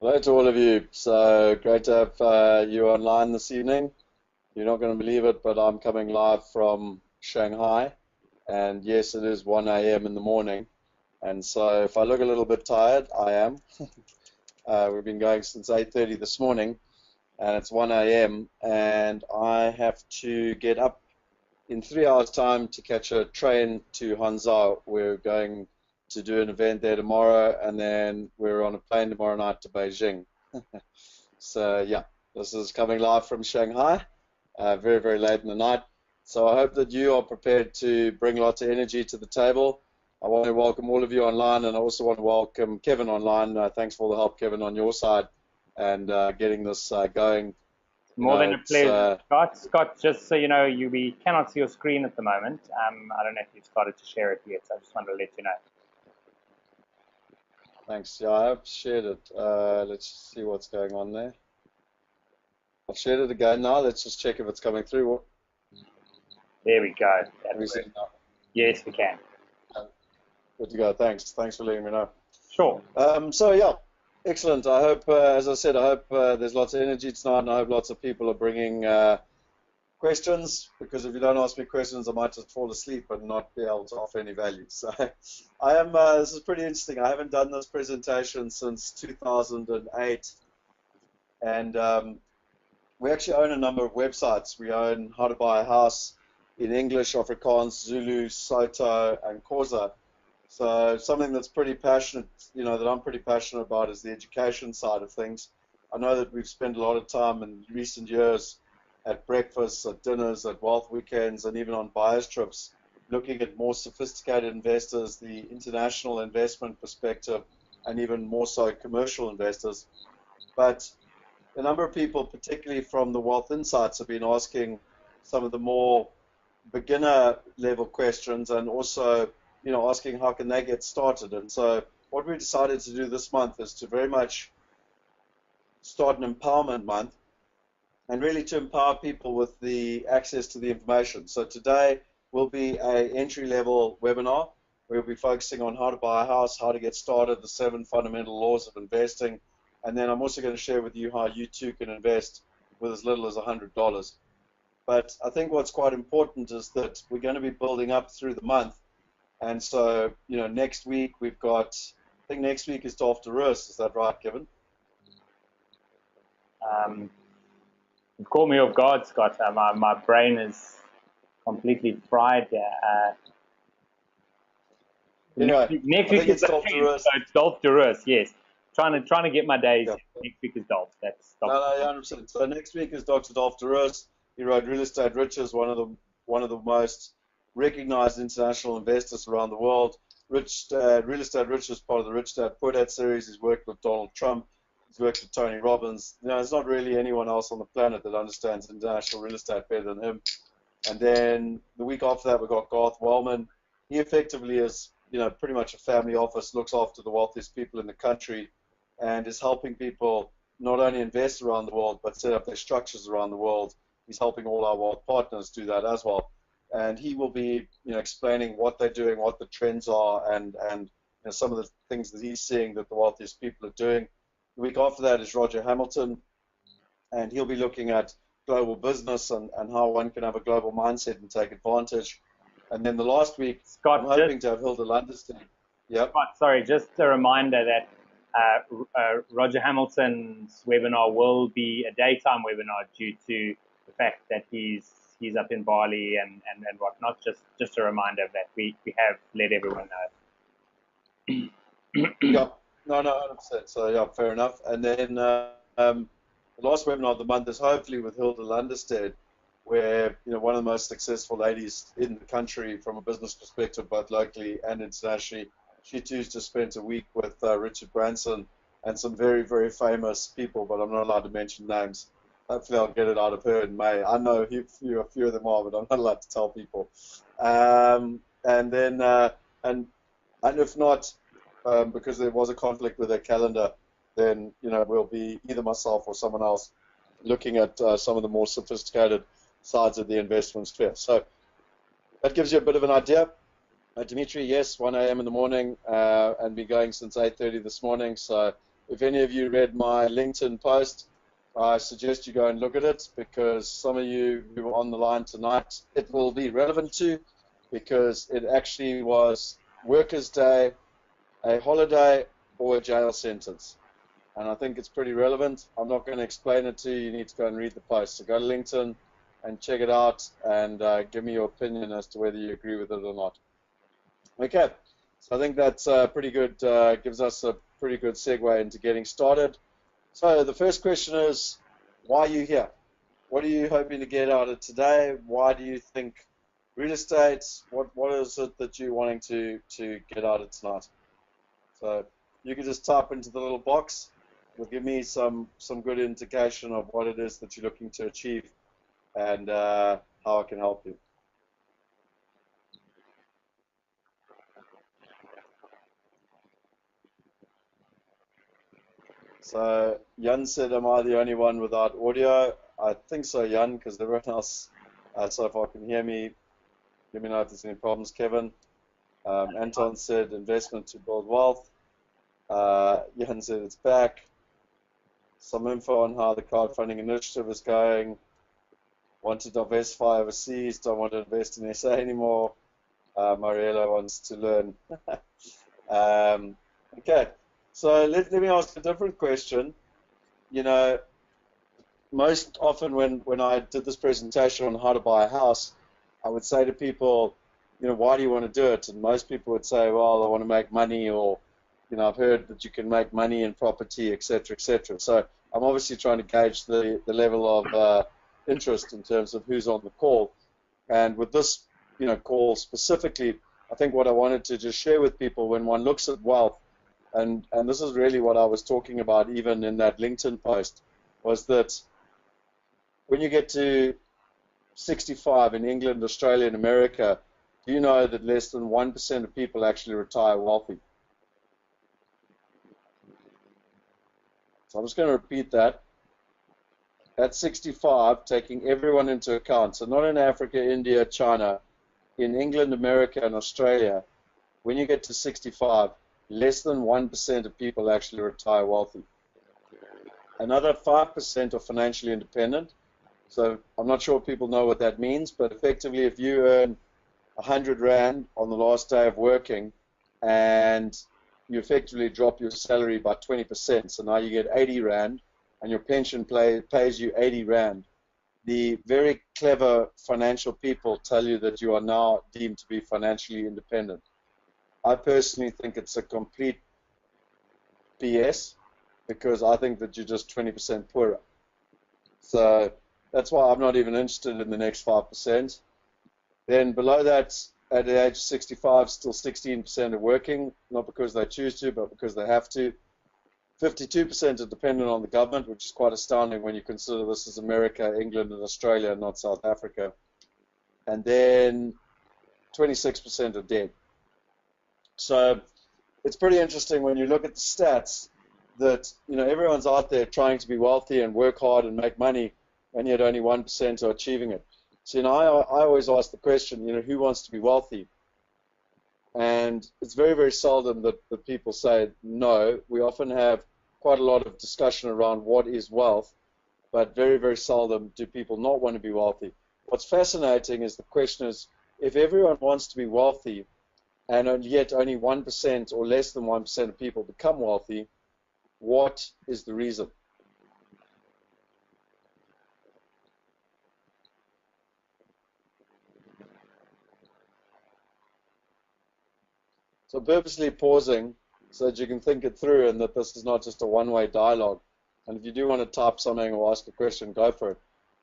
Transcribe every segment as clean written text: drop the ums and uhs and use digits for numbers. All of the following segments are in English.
Hello to all of you. So great to have you online this evening. You're not going to believe it, but I'm coming live from Shanghai. And yes, it is 1 a.m. in the morning. And so if I look a little bit tired, I am. We've been going since 8:30 this morning, and it's 1 a.m. And I have to get up in 3 hours' time to catch a train to Hangzhou. We're going to do an event there tomorrow, and then we're on a plane tomorrow night to Beijing. So yeah, this is coming live from Shanghai, very, very late in the night. So I hope that you are prepared to bring lots of energy to the table. I want to welcome all of you online, and I also want to welcome Kevin online. Thanks for all the help, Kevin, on your side, and getting this going. More than a It's pleasure, Scott. Scott, just so you know, we cannot see your screen at the moment. I don't know if you've started to share it yet, so I just wanted to let you know. Thanks. Yeah, I have shared it. Let's see what's going on there. I've shared it again now. Let's just check if it's coming through. There we go. Have you seen now? Yes, we can. Good to go. Thanks. Thanks for letting me know. Sure. So yeah, excellent. I hope, as I said, I hope there's lots of energy tonight, and I hope lots of people are bringing questions, because if you don't ask me questions, I might just fall asleep and not be able to offer any value. So I am. This is pretty interesting. I haven't done this presentation since 2008, and we actually own a number of websites. We own How to Buy a House in English, Afrikaans, Zulu, Soto, and Xhosa. So something that's pretty passionate, that I'm pretty passionate about is the education side of things. I know that we've spent a lot of time in recent years at breakfasts, at dinners, at wealth weekends, and even on buyers trips, looking at more sophisticated investors, the international investment perspective, and even more so commercial investors. But a number of people, particularly from the Wealth Insights, have been asking some of the more beginner level questions, and also, asking how can they get started. And so what we decided to do this month is to very much start an empowerment month, and really to empower people with the access to the information. So today will be a entry-level webinar. We'll be focusing on how to buy a house, how to get started, the 7 fundamental laws of investing, and then I'm also going to share with you how you too can invest with as little as $100. But I think what's quite important is that we're going to be building up through the month. And so, next week we've got, I think next week is Dolph DeRoos. Is that right, Kevin? You've caught me off guard, Scott. My brain is completely fried here. Anyway, next week is Dolph DeRoos. So it's Dolph DeRoos, yes. Trying to get my days. Yeah. Next week is Dolph. That's Dolph. No, 100%. So next week is Dr. Dolph DeRoos. He wrote Real Estate Riches, one of the most recognized international investors around the world. Real Estate Riches is part of the Rich Dad Poor Dad series. He's worked with Donald Trump. He's worked with Tony Robbins. There's not really anyone else on the planet that understands international real estate better than him. And then the week after that, we've got Garth Wellman. He effectively is, pretty much a family office, looks after the wealthiest people in the country, and is helping people not only invest around the world, but set up their structures around the world. He's helping all our wealth partners do that as well. And he will be, explaining what they're doing, what the trends are, and some of the things that he's seeing that the wealthiest people are doing. The week after that is Roger Hamilton, and he'll be looking at global business and how one can have a global mindset and take advantage. And then the last week, Scott, I'm hoping to have Hilda Lunderstein. Yep. Scott, sorry, just a reminder that Roger Hamilton's webinar will be a daytime webinar due to the fact that he's up in Bali and whatnot. Just a reminder of that. We have let everyone know. Yeah. No, 100%. So yeah, fair enough. And then the last webinar of the month is hopefully with Hilda Lunderstein, where one of the most successful ladies in the country from a business perspective, both locally and internationally. She too just spent a week with Richard Branson and some very, very famous people, but I'm not allowed to mention names. Hopefully I'll get it out of her in May. I know a few of them are, but I'm not allowed to tell people. And then, and if not, because there was a conflict with her calendar, then we'll be either myself or someone else looking at some of the more sophisticated sides of the investment sphere. So that gives you a bit of an idea. Dimitri, yes, 1 a.m. in the morning, and been going since 8:30 this morning. So if any of you read my LinkedIn post, I suggest you go and look at it, because some of you who are on the line tonight, it will be relevant to, because it actually was Workers' Day, a holiday, or a jail sentence. And I think it's pretty relevant. I'm not going to explain it to you. You need to go and read the post. So go to LinkedIn and check it out, and give me your opinion as to whether you agree with it or not. Okay, so I think that's pretty good, gives us a pretty good segue into getting started. So the first question is, why are you here? What are you hoping to get out of today? Why do you think real estate? What is it that you're wanting to get out of tonight? So you can just type into the little box. It'll give me some good indication of what it is that you're looking to achieve, and how I can help you. So Jan said, am I the only one without audio? I think so, Jan, because everyone else so far can hear me. Let me know if there's any problems, Kevin. Anton said, investment to build wealth. Jan said, it's back. Some info on how the crowdfunding initiative is going. Want to diversify overseas, don't want to invest in SA anymore. Mariella wants to learn. Okay, so let me ask a different question. You know, most often when I did this presentation on how to buy a house, I would say to people, you know, why do you want to do it? And most people would say, well, I want to make money, or, you know, I've heard that you can make money in property, etc., etc. So I'm obviously trying to gauge the level of interest in terms of who's on the call. And with this, you know, call specifically, I think what I wanted to just share with people, when one looks at wealth, and this is really what I was talking about even in that LinkedIn post, was that when you get to 65 in England, Australia, and America, do you know that less than 1% of people actually retire wealthy? So I'm just going to repeat that. At 65, taking everyone into account, so not in Africa, India, China, in England, America, and Australia, when you get to 65, less than 1% of people actually retire wealthy. Another 5% are financially independent. So I'm not sure if people know what that means, but effectively if you earn 100 Rand on the last day of working, and you effectively drop your salary by 20%, so now you get 80 Rand, and your pension pays you 80 Rand, the very clever financial people tell you that you are now deemed to be financially independent. I personally think it's a complete BS, because I think that you're just 20% poorer. So that's why I'm not even interested in the next 5%. Then below that, at the age of 65, still 16% are working, not because they choose to, but because they have to. 52% are dependent on the government, which is quite astounding when you consider this is America, England, and Australia, not South Africa. And then 26% are dead. So it's pretty interesting when you look at the stats that, you know, everyone's out there trying to be wealthy and work hard and make money, and yet only 1% are achieving it. So, you know, I always ask the question, you know, who wants to be wealthy? And it's very, very seldom that people say no. We often have quite a lot of discussion around what is wealth, but very, very seldom do people not want to be wealthy. What's fascinating is the question is, if everyone wants to be wealthy, and yet only 1% or less than 1% of people become wealthy, what is the reason? So purposely pausing so that you can think it through, and that this is not just a one-way dialogue. And if you do want to type something or ask a question, go for it.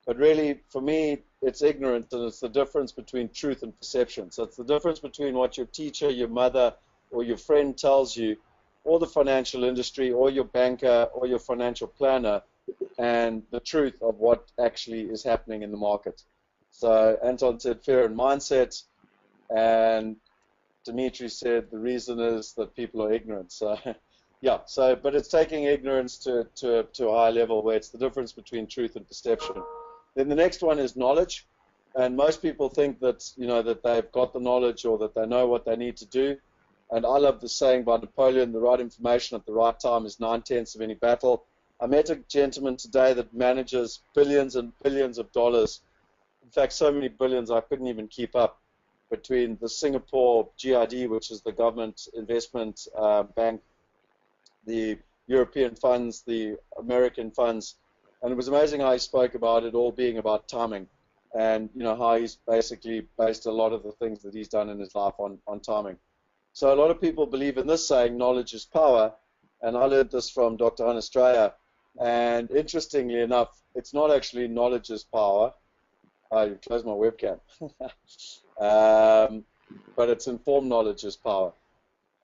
But really, for me, it's ignorance, and it's the difference between truth and perception. So it's the difference between what your teacher, your mother, or your friend tells you, or the financial industry, or your banker, or your financial planner, and the truth of what actually is happening in the market. So Anton said fear and mindset, and Dimitri said the reason is that people are ignorant. So, yeah. So, but it's taking ignorance to a high level, where it's the difference between truth and perception. Then the next one is knowledge, and most people think that, you know, that they've got the knowledge, or that they know what they need to do. And I love the saying by Napoleon, the right information at the right time is 9/10 of any battle. I met a gentleman today that manages billions and billions of dollars. In fact, so many billions I couldn't even keep up, between the Singapore GIID, which is the government investment bank, the European funds, the American funds. And it was amazing how he spoke about it all being about timing, and how he's basically based a lot of the things that he's done in his life on timing. So a lot of people believe in this saying, knowledge is power, and I learned this from Dr. Hannes Dreyer. And interestingly enough, it's not actually knowledge is power. I closed my webcam. But it's informed knowledge is power.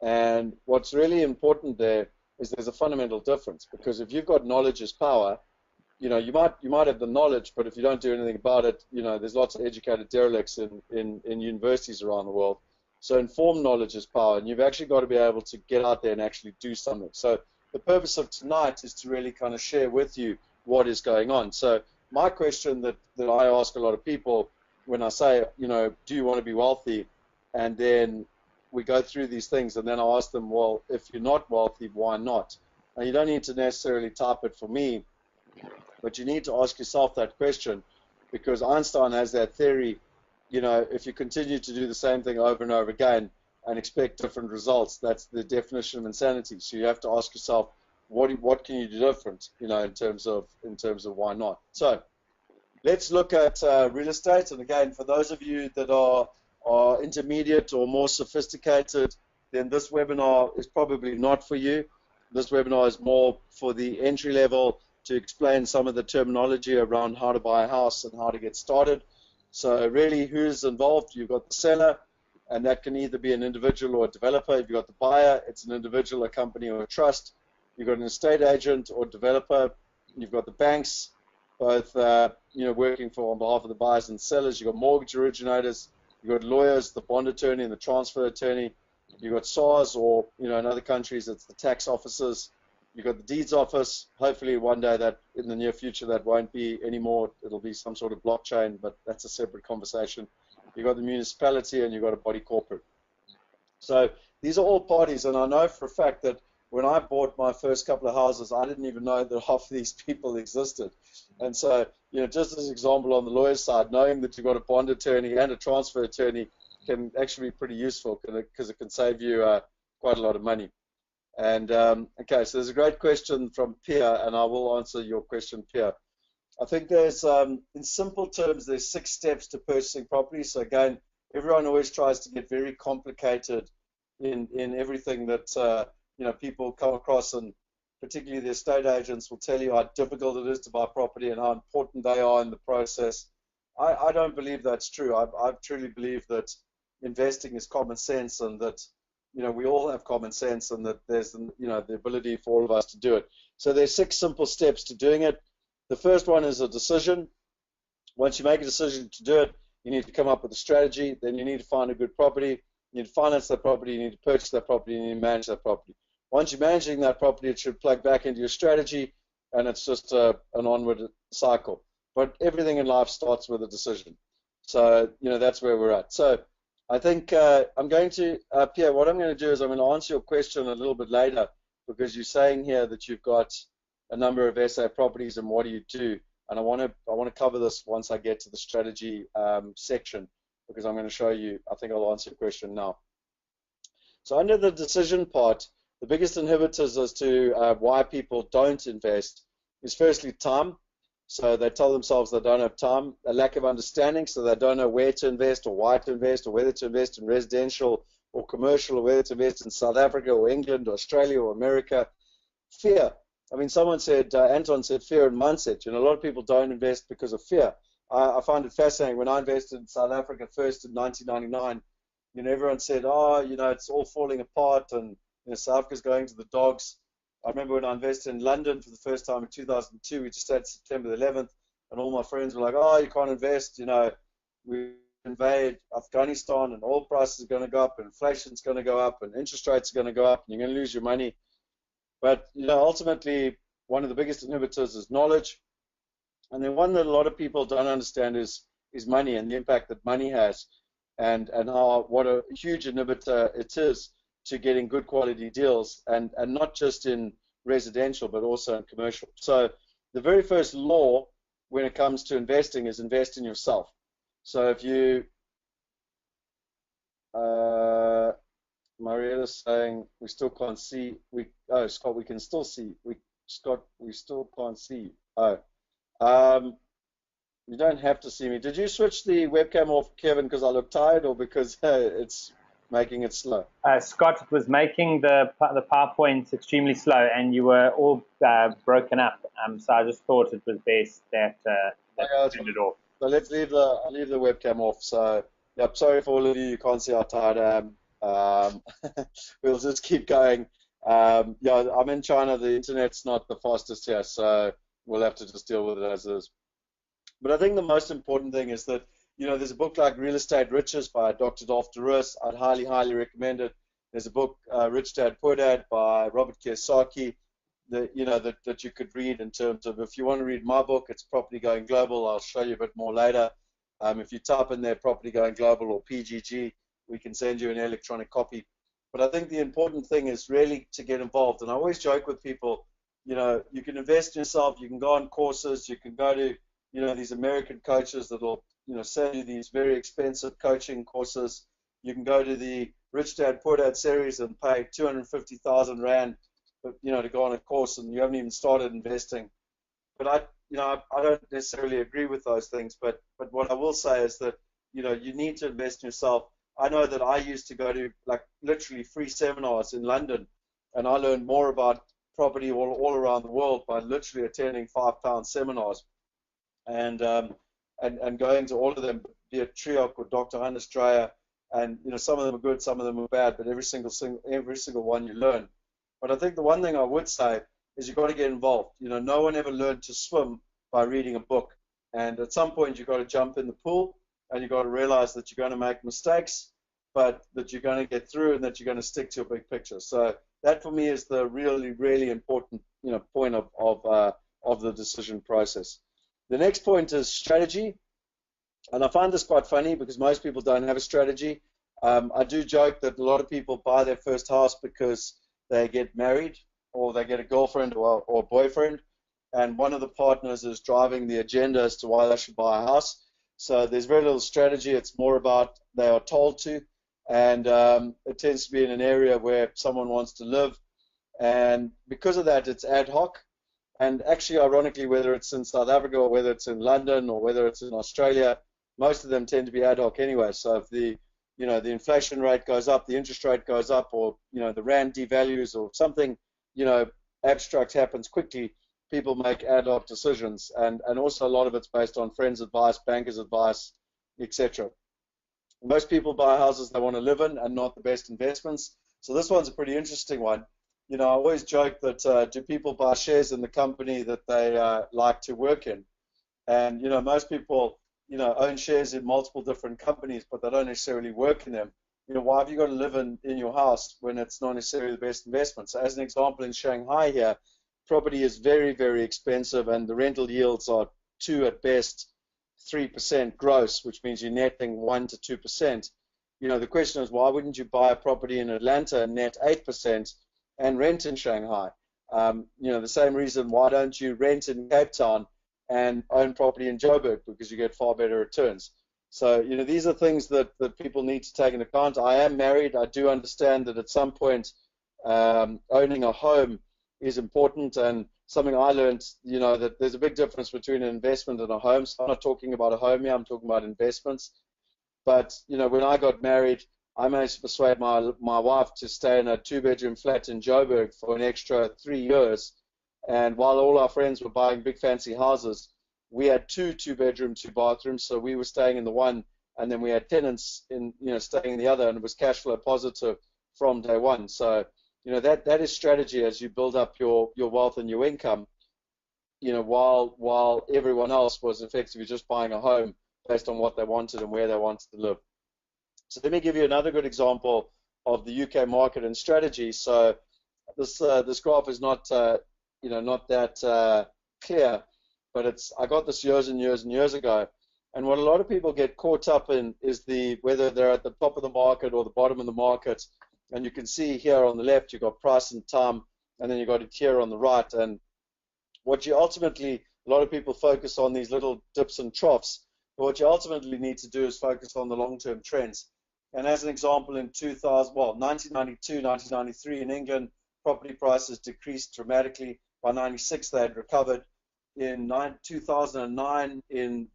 And what's really important there is there's a fundamental difference, because if you've got knowledge is power, you might have the knowledge, but if you don't do anything about it, there's lots of educated derelicts in universities around the world. So informed knowledge is power, and you've actually got to be able to get out there and actually do something. So the purpose of tonight is to really kind of share with you what is going on. So my question that I ask a lot of people when I say, do you want to be wealthy? And then we go through these things, and then I ask them, well, if you're not wealthy, why not? And you don't need to necessarily type it for me, but you need to ask yourself that question, because Einstein has that theory, if you continue to do the same thing over and over again and expect different results, that's the definition of insanity. So you have to ask yourself, what can you do different, in terms of why not? So let's look at real estate. And again, for those of you that are intermediate or more sophisticated, then this webinar is probably not for you. This webinar is more for the entry level, to explain some of the terminology around how to buy a house and how to get started. So really, who's involved? You've got the seller, and that can either be an individual or a developer. If you've got the buyer, it's an individual, a company, or a trust. You've got an estate agent or developer. You've got the banks, both working on behalf of the buyers and sellers. You've got mortgage originators. You've got lawyers, the bond attorney and the transfer attorney. You've got SARS, or in other countries it's the tax officers. You've got the deeds office. Hopefully one day, that in the near future, that won't be anymore. It'll be some sort of blockchain, but that's a separate conversation. You've got the municipality, and you've got a body corporate. So these are all parties, and I know for a fact that when I bought my first couple of houses, I didn't even know that half of these people existed. And so, just as an example, on the lawyer's side, knowing that you've got a bond attorney and a transfer attorney can actually be pretty useful, because it can save you quite a lot of money. And okay, so there's a great question from Pia, and I will answer your question, Pia. I think there's, in simple terms, there's 6 steps to purchasing property. So again, everyone always tries to get very complicated in everything that people come across, and particularly the estate agents will tell you how difficult it is to buy property and how important they are in the process. I don't believe that's true. I truly believe that investing is common sense, and that we all have common sense, and that there's the ability for all of us to do it. So there's 6 simple steps to doing it. The first one is a decision. Once you make a decision to do it, you need to come up with a strategy. Then you need to find a good property. You need to finance that property. You need to purchase that property. And you need to manage that property. Once you're managing that property, it should plug back into your strategy, and it's just an onward cycle. But everything in life starts with a decision. So that's where we're at. So I think I'm going to, Pierre, what I'm going to do is I'm going to answer your question a little bit later, because you're saying here that you've got a number of SA properties, and what do you do? And I want to cover this once I get to the strategy section, because I'm going to show you. I think I'll answer your question now. So under the decision part, the biggest inhibitors as to why people don't invest is firstly time. So they tell themselves they don't have time, a lack of understanding, so they don't know where to invest or why to invest, or whether to invest in residential or commercial, or whether to invest in South Africa or England or Australia or America. Fear. I mean, someone said, Anton said, fear and mindset. A lot of people don't invest because of fear. I find it fascinating. When I invested in South Africa first in 1999, everyone said, oh, it's all falling apart, and South Africa's going to the dogs. I remember when I invested in London for the first time in 2002, we just had September the 11th, and all my friends were like, oh, you can't invest, we invade Afghanistan, and oil prices are going to go up, and inflation's going to go up, and interest rates are going to go up, and you're going to lose your money. But, ultimately, one of the biggest inhibitors is knowledge. And then one that a lot of people don't understand is money, and the impact that money has, and what a huge inhibitor it is to getting good quality deals, and not just in residential, but also in commercial. So the very first law when it comes to investing is invest in yourself. So if you, Marietta's saying we still can't see. Scott, we can still see. Scott, we still can't see. You don't have to see me. Did you switch the webcam off, Kevin, because I look tired, or because it's making it slow? Scott, it was making the PowerPoint extremely slow, and you were all broken up. So I just thought it was best that turned it off. So let's leave the webcam off. So yep, sorry for all of you can't see how tired I am. We'll just keep going. Yeah, I'm in China. The internet's not the fastest here, so we'll have to just deal with it as is. But I think the most important thing is that, there's a book like Real Estate Riches by Dr. Dolph DeRoos. I'd highly, highly recommend it. There's a book, Rich Dad Poor Dad by Robert Kiyosaki, that you could read in terms of, if you want to read my book, it's Property Going Global. I'll show you a bit more later. If you type in there Property Going Global or PGG, we can send you an electronic copy. But I think the important thing is really to get involved. And I always joke with people, you can invest in yourself, you can go on courses, you can go to these American coaches that will, sell you these very expensive coaching courses. You can go to the Rich Dad Poor Dad series and pay 250,000 Rand, to go on a course, and you haven't even started investing. But I don't necessarily agree with those things. But what I will say is that, you need to invest in yourself. I know that I used to go to literally free seminars in London, and I learned more about property all around the world by literally attending £5 seminars. And going to all of them, be it Triok or Dr. Hannes Dreyer, and some of them are good, some of them are bad, but every single one you learn. But I think the one thing I would say is you've got to get involved. No one ever learned to swim by reading a book, and at some point you've got to jump in the pool, and you've got to realize that you're going to make mistakes, but that you're going to get through, and that you're going to stick to a big picture. So that for me is the really, really important point of the decision process. The next point is strategy, and I find this quite funny because most people don't have a strategy. I do joke that a lot of people buy their first house because they get married or they get a girlfriend or boyfriend, and one of the partners is driving the agenda as to why they should buy a house. So there's very little strategy. It's more about they are told to, and it tends to be in an area where someone wants to live, and because of that, it's ad hoc. And actually, ironically, whether it's in South Africa or whether it's in London or whether it's in Australia, most of them tend to be ad hoc anyway. So if the inflation rate goes up, the interest rate goes up, or the rand devalues, or something abstract happens quickly, people make ad hoc decisions, and also a lot of it's based on friends' advice, bankers' advice, etc. Most people buy houses they want to live in and not the best investments. So this one's a pretty interesting one. I always joke that do people buy shares in the company that they like to work in? And, most people, own shares in multiple different companies, but they don't necessarily work in them. Why have you got to live in your house when it's not necessarily the best investment? So as an example, in Shanghai here, property is very, very expensive, and the rental yields are 2 at best, 3% gross, which means you're netting 1 to 2%. The question is, why wouldn't you buy a property in Atlanta and net 8%? And rent in Shanghai? The same reason, why don't you rent in Cape Town and own property in Joburg, because you get far better returns. So, these are things that people need to take into account. I am married. I do understand that at some point owning a home is important, and something I learned, that there's a big difference between an investment and a home. So I'm not talking about a home here, I'm talking about investments. But, when I got married, I managed to persuade my wife to stay in a 2-bedroom flat in Joburg for an extra 3 years. And while all our friends were buying big fancy houses, we had 2-bedroom, 2 bathrooms. So we were staying in the one, and then we had tenants staying in the other, and it was cash flow positive from day one. So, that is strategy as you build up your wealth and your income, while everyone else was effectively just buying a home based on what they wanted and where they wanted to live. So let me give you another good example of the UK market and strategy. So this graph is not not that clear, but I got this years and years and years ago. And what a lot of people get caught up in is whether they're at the top of the market or the bottom of the market. And you can see here on the left, you've got price and time, and then you've got it here on the right. And what you ultimately, a lot of people focus on these little dips and troughs, but what you ultimately need to do is focus on the long-term trends. And as an example, in 1992, 1993 in England, property prices decreased dramatically. By 96, they had recovered. In 2009 in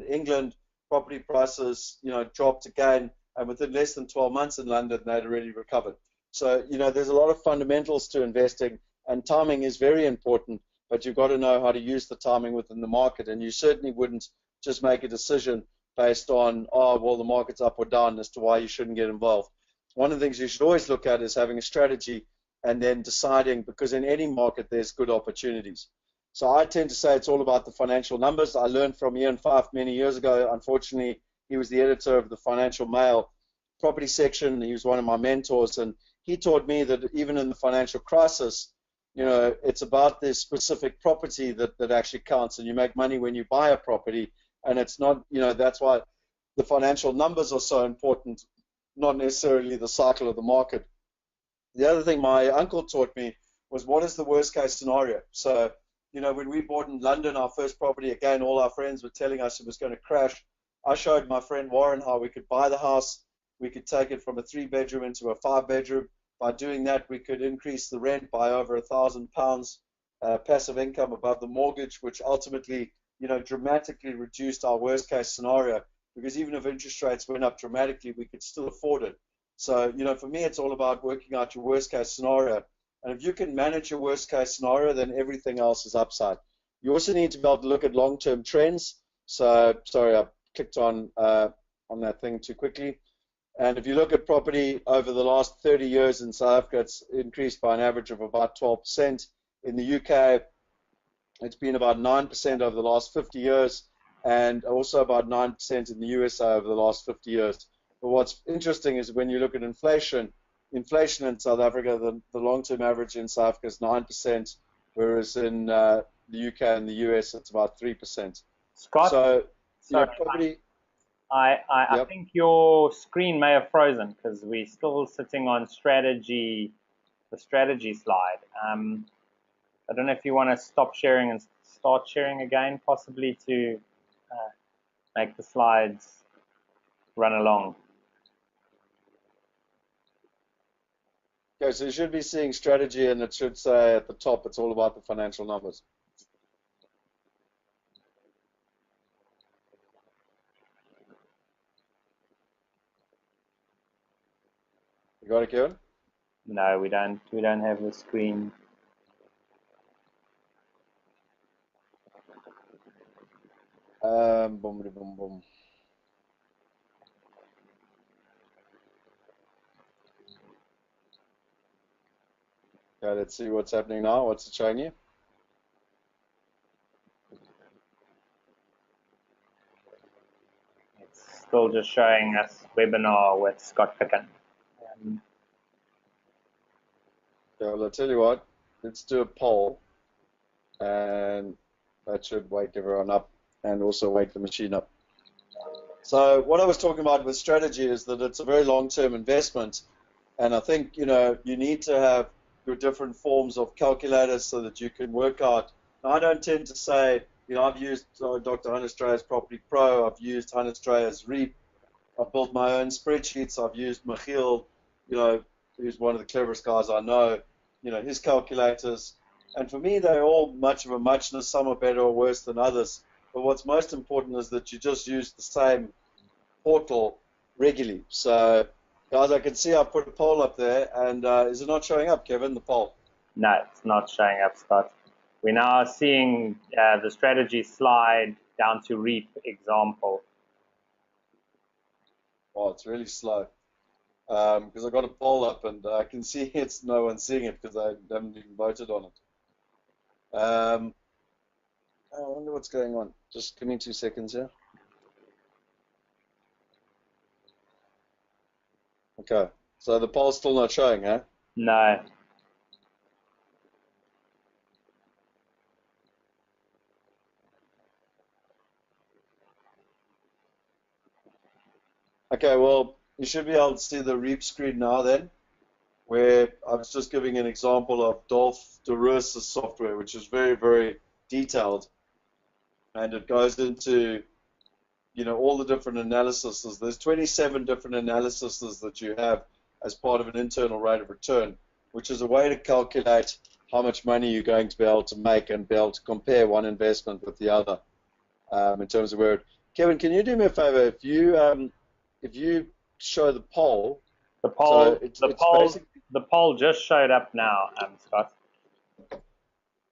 England, property prices, dropped again, and within less than 12 months in London, they had already recovered. So, there's a lot of fundamentals to investing, and timing is very important, but you've got to know how to use the timing within the market, and you certainly wouldn't just make a decision based on, oh, well, the market's up or down as to why you shouldn't get involved. One of the things you should always look at is having a strategy and then deciding, because in any market, there's good opportunities. So I tend to say it's all about the financial numbers. I learned from Ian Fife many years ago. Unfortunately, he was the editor of the Financial Mail property section. He was one of my mentors, and he taught me that even in the financial crisis, it's about this specific property that actually counts, and you make money when you buy a property, and it's not, that's why the financial numbers are so important, not necessarily the cycle of the market. The other thing my uncle taught me was, what is the worst case scenario? So, when we bought in London our first property, again, all our friends were telling us it was going to crash. I showed my friend Warren how we could buy the house. We could take it from a 3-bedroom into a 5-bedroom. By doing that, we could increase the rent by over £1,000, passive income above the mortgage, which ultimately, dramatically reduced our worst case scenario, because even if interest rates went up dramatically, we could still afford it. So, for me, it's all about working out your worst case scenario. And if you can manage your worst case scenario, then everything else is upside. You also need to be able to look at long-term trends. So, sorry, I clicked on that thing too quickly. And if you look at property over the last 30 years in South Africa, it's increased by an average of about 12%. In the UK, it's been about 9% over the last 50 years, and also about 9% in the USA over the last 50 years. But what's interesting is when you look at inflation in South Africa, the long-term average in South Africa is 9%, whereas in the UK and the US, it's about 3%. Scott, so, sorry, property. I think your screen may have frozen because we're still sitting on strategy, the strategy slide. I don't know if you want to stop sharing and start sharing again, possibly to make the slides run along. Okay, so you should be seeing strategy, and it should say at the top, it's all about the financial numbers. You got it, Kevin? No, we don't have the screen. Boom, boom, boom. Okay, let's see what's happening now. What's it showing you? It's still just showing us webinar with Scott Picken. Okay, well, I'll tell you what. Let's do a poll, and that should wake everyone up and also wake the machine up. So what I was talking about with strategy is that it's a very long-term investment, and I think, you need to have your different forms of calculators so that you can work out. Now, I don't tend to say, I've used Dr. Hunterstrayer's Property Pro, I've used Hunterstrayer's REAP, I've built my own spreadsheets, I've used Michiel, who's one of the cleverest guys I know, his calculators. And for me, they're all much of a muchness. Some are better or worse than others. But what's most important is that you just use the same portal regularly. So, guys, I can see I put a poll up there, and is it not showing up, Kevin, the poll? No, it's not showing up, Scott. We're now seeing the strategy slide down to REAP example. Oh, it's really slow. Because I got a poll up, and I can see it's no one's seeing it because I haven't even voted on it. I wonder what's going on. Just give me 2 seconds here. Okay, so the poll's still not showing, huh? No. Okay, well, you should be able to see the REAP screen now then. where I was just giving an example of Dolph DeRosa's software, which is very, very detailed, and it goes into, you know, all the different analyses. There's 27 different analyses that you have as part of an internal rate of return, which is a way to calculate how much money you're going to be able to make and be able to compare one investment with the other in terms of where it. Kevin, can you do me a favor? If you show the poll, the poll just showed up now, Scott.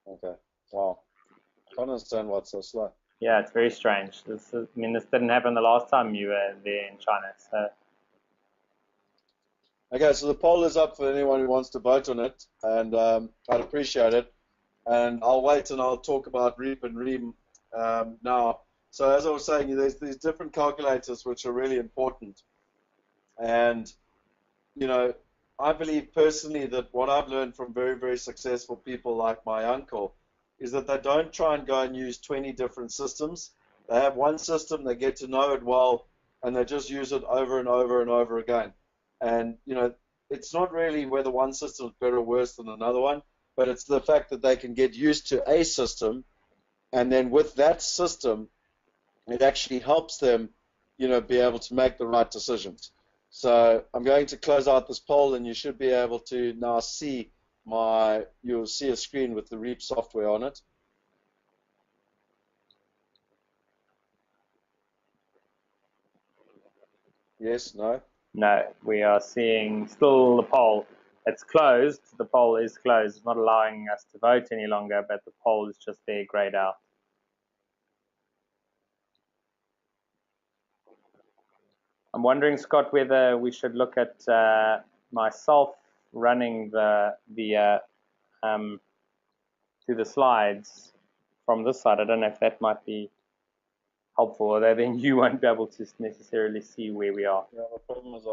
Okay. Wow. I can't understand why it's so slow. Yeah, it's very strange. This didn't happen the last time you were there in China. So. Okay, so the poll is up for anyone who wants to vote on it, and I'd appreciate it. And I'll wait and I'll talk about REAP and REAM now. So as I was saying, there's these different calculators which are really important. And, you know, I believe personally that what I've learned from very, very successful people like my uncle is that they don't try and go and use 20 different systems. They have one system, they get to know it well, and they just use it over and over and over again. And, you know, it's not really whether one system is better or worse than another one, but it's the fact that they can get used to a system, and then with that system, it actually helps them, you know, be able to make the right decisions. So I'm going to close out this poll, and you should be able to now see you'll see a screen with the REAP software on it. Yes, no? No, we are seeing still the poll. It's closed. The poll is closed. It's not allowing us to vote any longer, but the poll is just there, grayed out. I'm wondering, Scott, whether we should look at myself running to the slides from this side. I don't know if that might be helpful, although then you won't be able to necessarily see where we are. Yeah, the problem is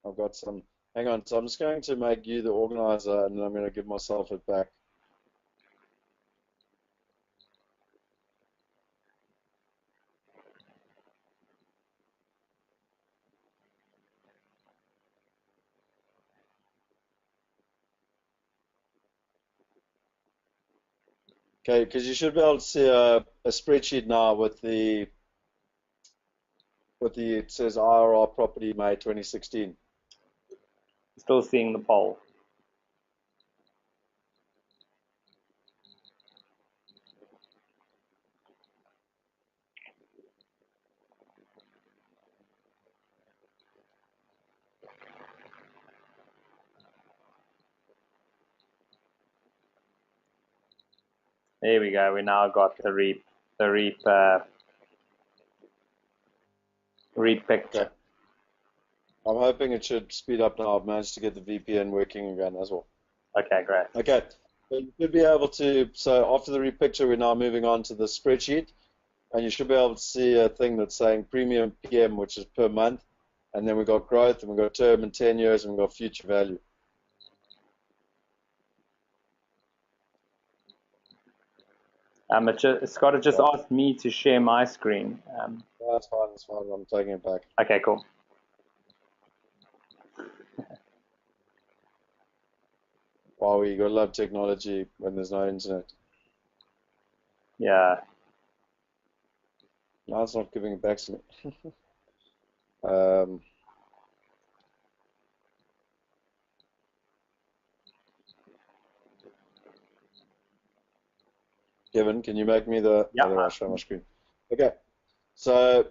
I've got some. Hang on, so I'm just going to make you the organizer, and then I'm going to give myself it back. Okay, because you should be able to see a spreadsheet now with it says IRR property May 2016. Still seeing the poll. There we go. We now got the REAP picture. Okay. I'm hoping it should speed up now. I've managed to get the VPN working again as well. Okay, great. Okay, so you should be able to, so after the REAP picture, we're now moving on to the spreadsheet, and you should be able to see a thing that's saying premium PM, which is per month, and then we've got growth, and we've got term in 10 years, and we've got future value. Scott had just asked me to share my screen. No, that's fine, I'm taking it back. Okay, cool. Wow, you gotta love technology when there's no internet. Yeah. No, it's not giving it back to me. Kevin, can you make me the... Yeah. I'll show my screen. Okay, so,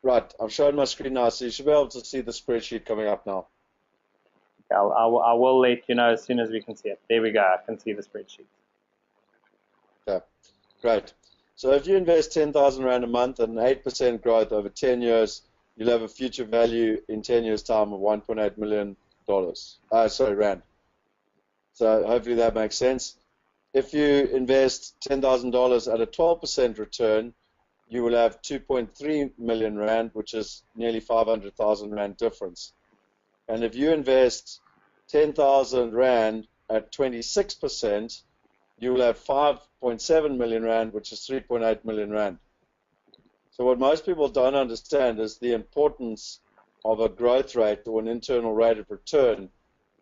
right, I've shown my screen now, so you should be able to see the spreadsheet coming up now. I will let you know as soon as we can see it. There we go. I can see the spreadsheet. Okay, great. So if you invest 10,000 Rand a month and 8% growth over 10 years, you'll have a future value in 10 years' time of $1.8 million. Rand. So hopefully that makes sense. If you invest $10,000 at a 12% return, you will have 2.3 million Rand, which is nearly 500,000 Rand difference. And if you invest 10,000 Rand at 26%, you will have 5.7 million Rand, which is 3.8 million Rand. So what most people don't understand is the importance of a growth rate or an internal rate of return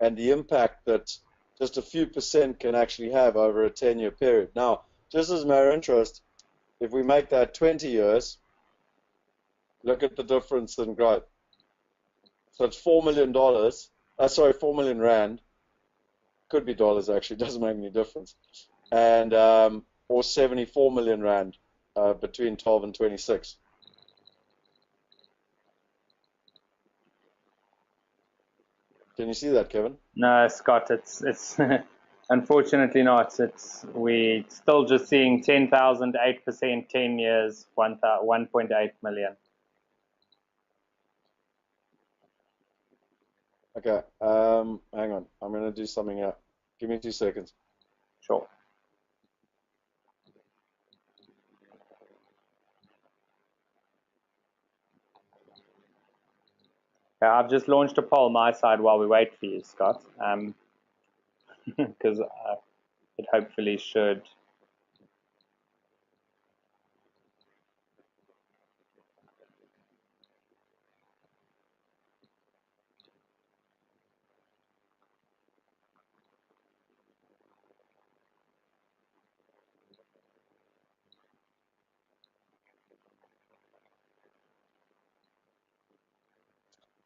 and the impact that just a few percent can actually have over a 10-year period. Now, just as a matter of interest, if we make that 20 years, look at the difference in growth. So it's $4 million, 4 million rand, could be dollars actually, doesn't make any difference, and or 74 million rand between 12 and 26. Can you see that, Kevin? No, Scott, it's unfortunately not. We still just seeing 10,000, 8%, 10 years, 1.8 million. Okay, hang on. I'm going to do something here. Give me 2 seconds. Sure. I've just launched a poll on my side while we wait for you, Scott, because it hopefully should.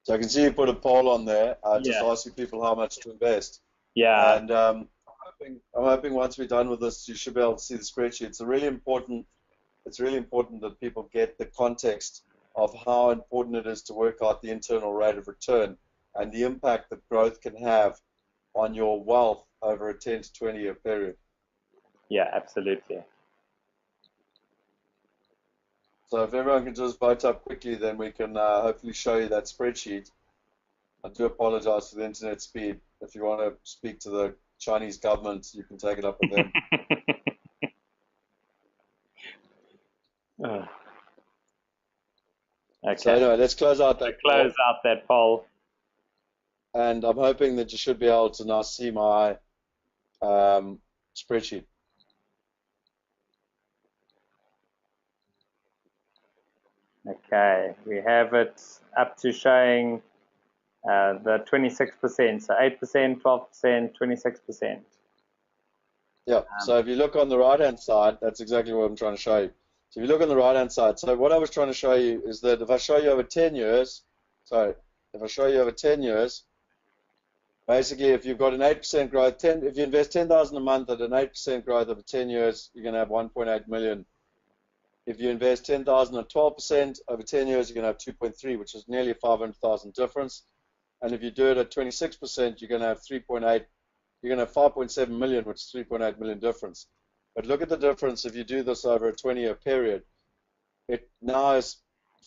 So I can see you put a poll on there, just Yeah. asking people how much to invest. Yeah. And I'm hoping once we're done with this, you should be able to see the spreadsheet. It's really important that people get the context of how important it is to work out the internal rate of return and the impact that growth can have on your wealth over a 10 to 20 year period. Yeah, absolutely. So if everyone can just vote up quickly, then we can hopefully show you that spreadsheet. I do apologize for the internet speed. If you want to speak to the Chinese government, you can take it up with them. Okay. So anyway, let's close out that poll. And I'm hoping that you should be able to now see my spreadsheet. Okay, we have it up to showing the 26%, so 8%, 12%, 26%. Yeah, so if you look on the right-hand side, that's exactly what I'm trying to show you. So if you look on the right-hand side, so what I was trying to show you is that if I show you over 10 years, basically if you've got an 8% growth, if you invest 10,000 a month at an 8% growth over 10 years, you're going to have 1.8 million. If you invest 10,000 at 12% over 10 years, you're going to have 2.3, which is nearly a 500,000 difference. And if you do it at 26%, you're going to have 3.8. You're going to have 5.7 million, which is 3.8 million difference. But look at the difference if you do this over a 20-year period. It now is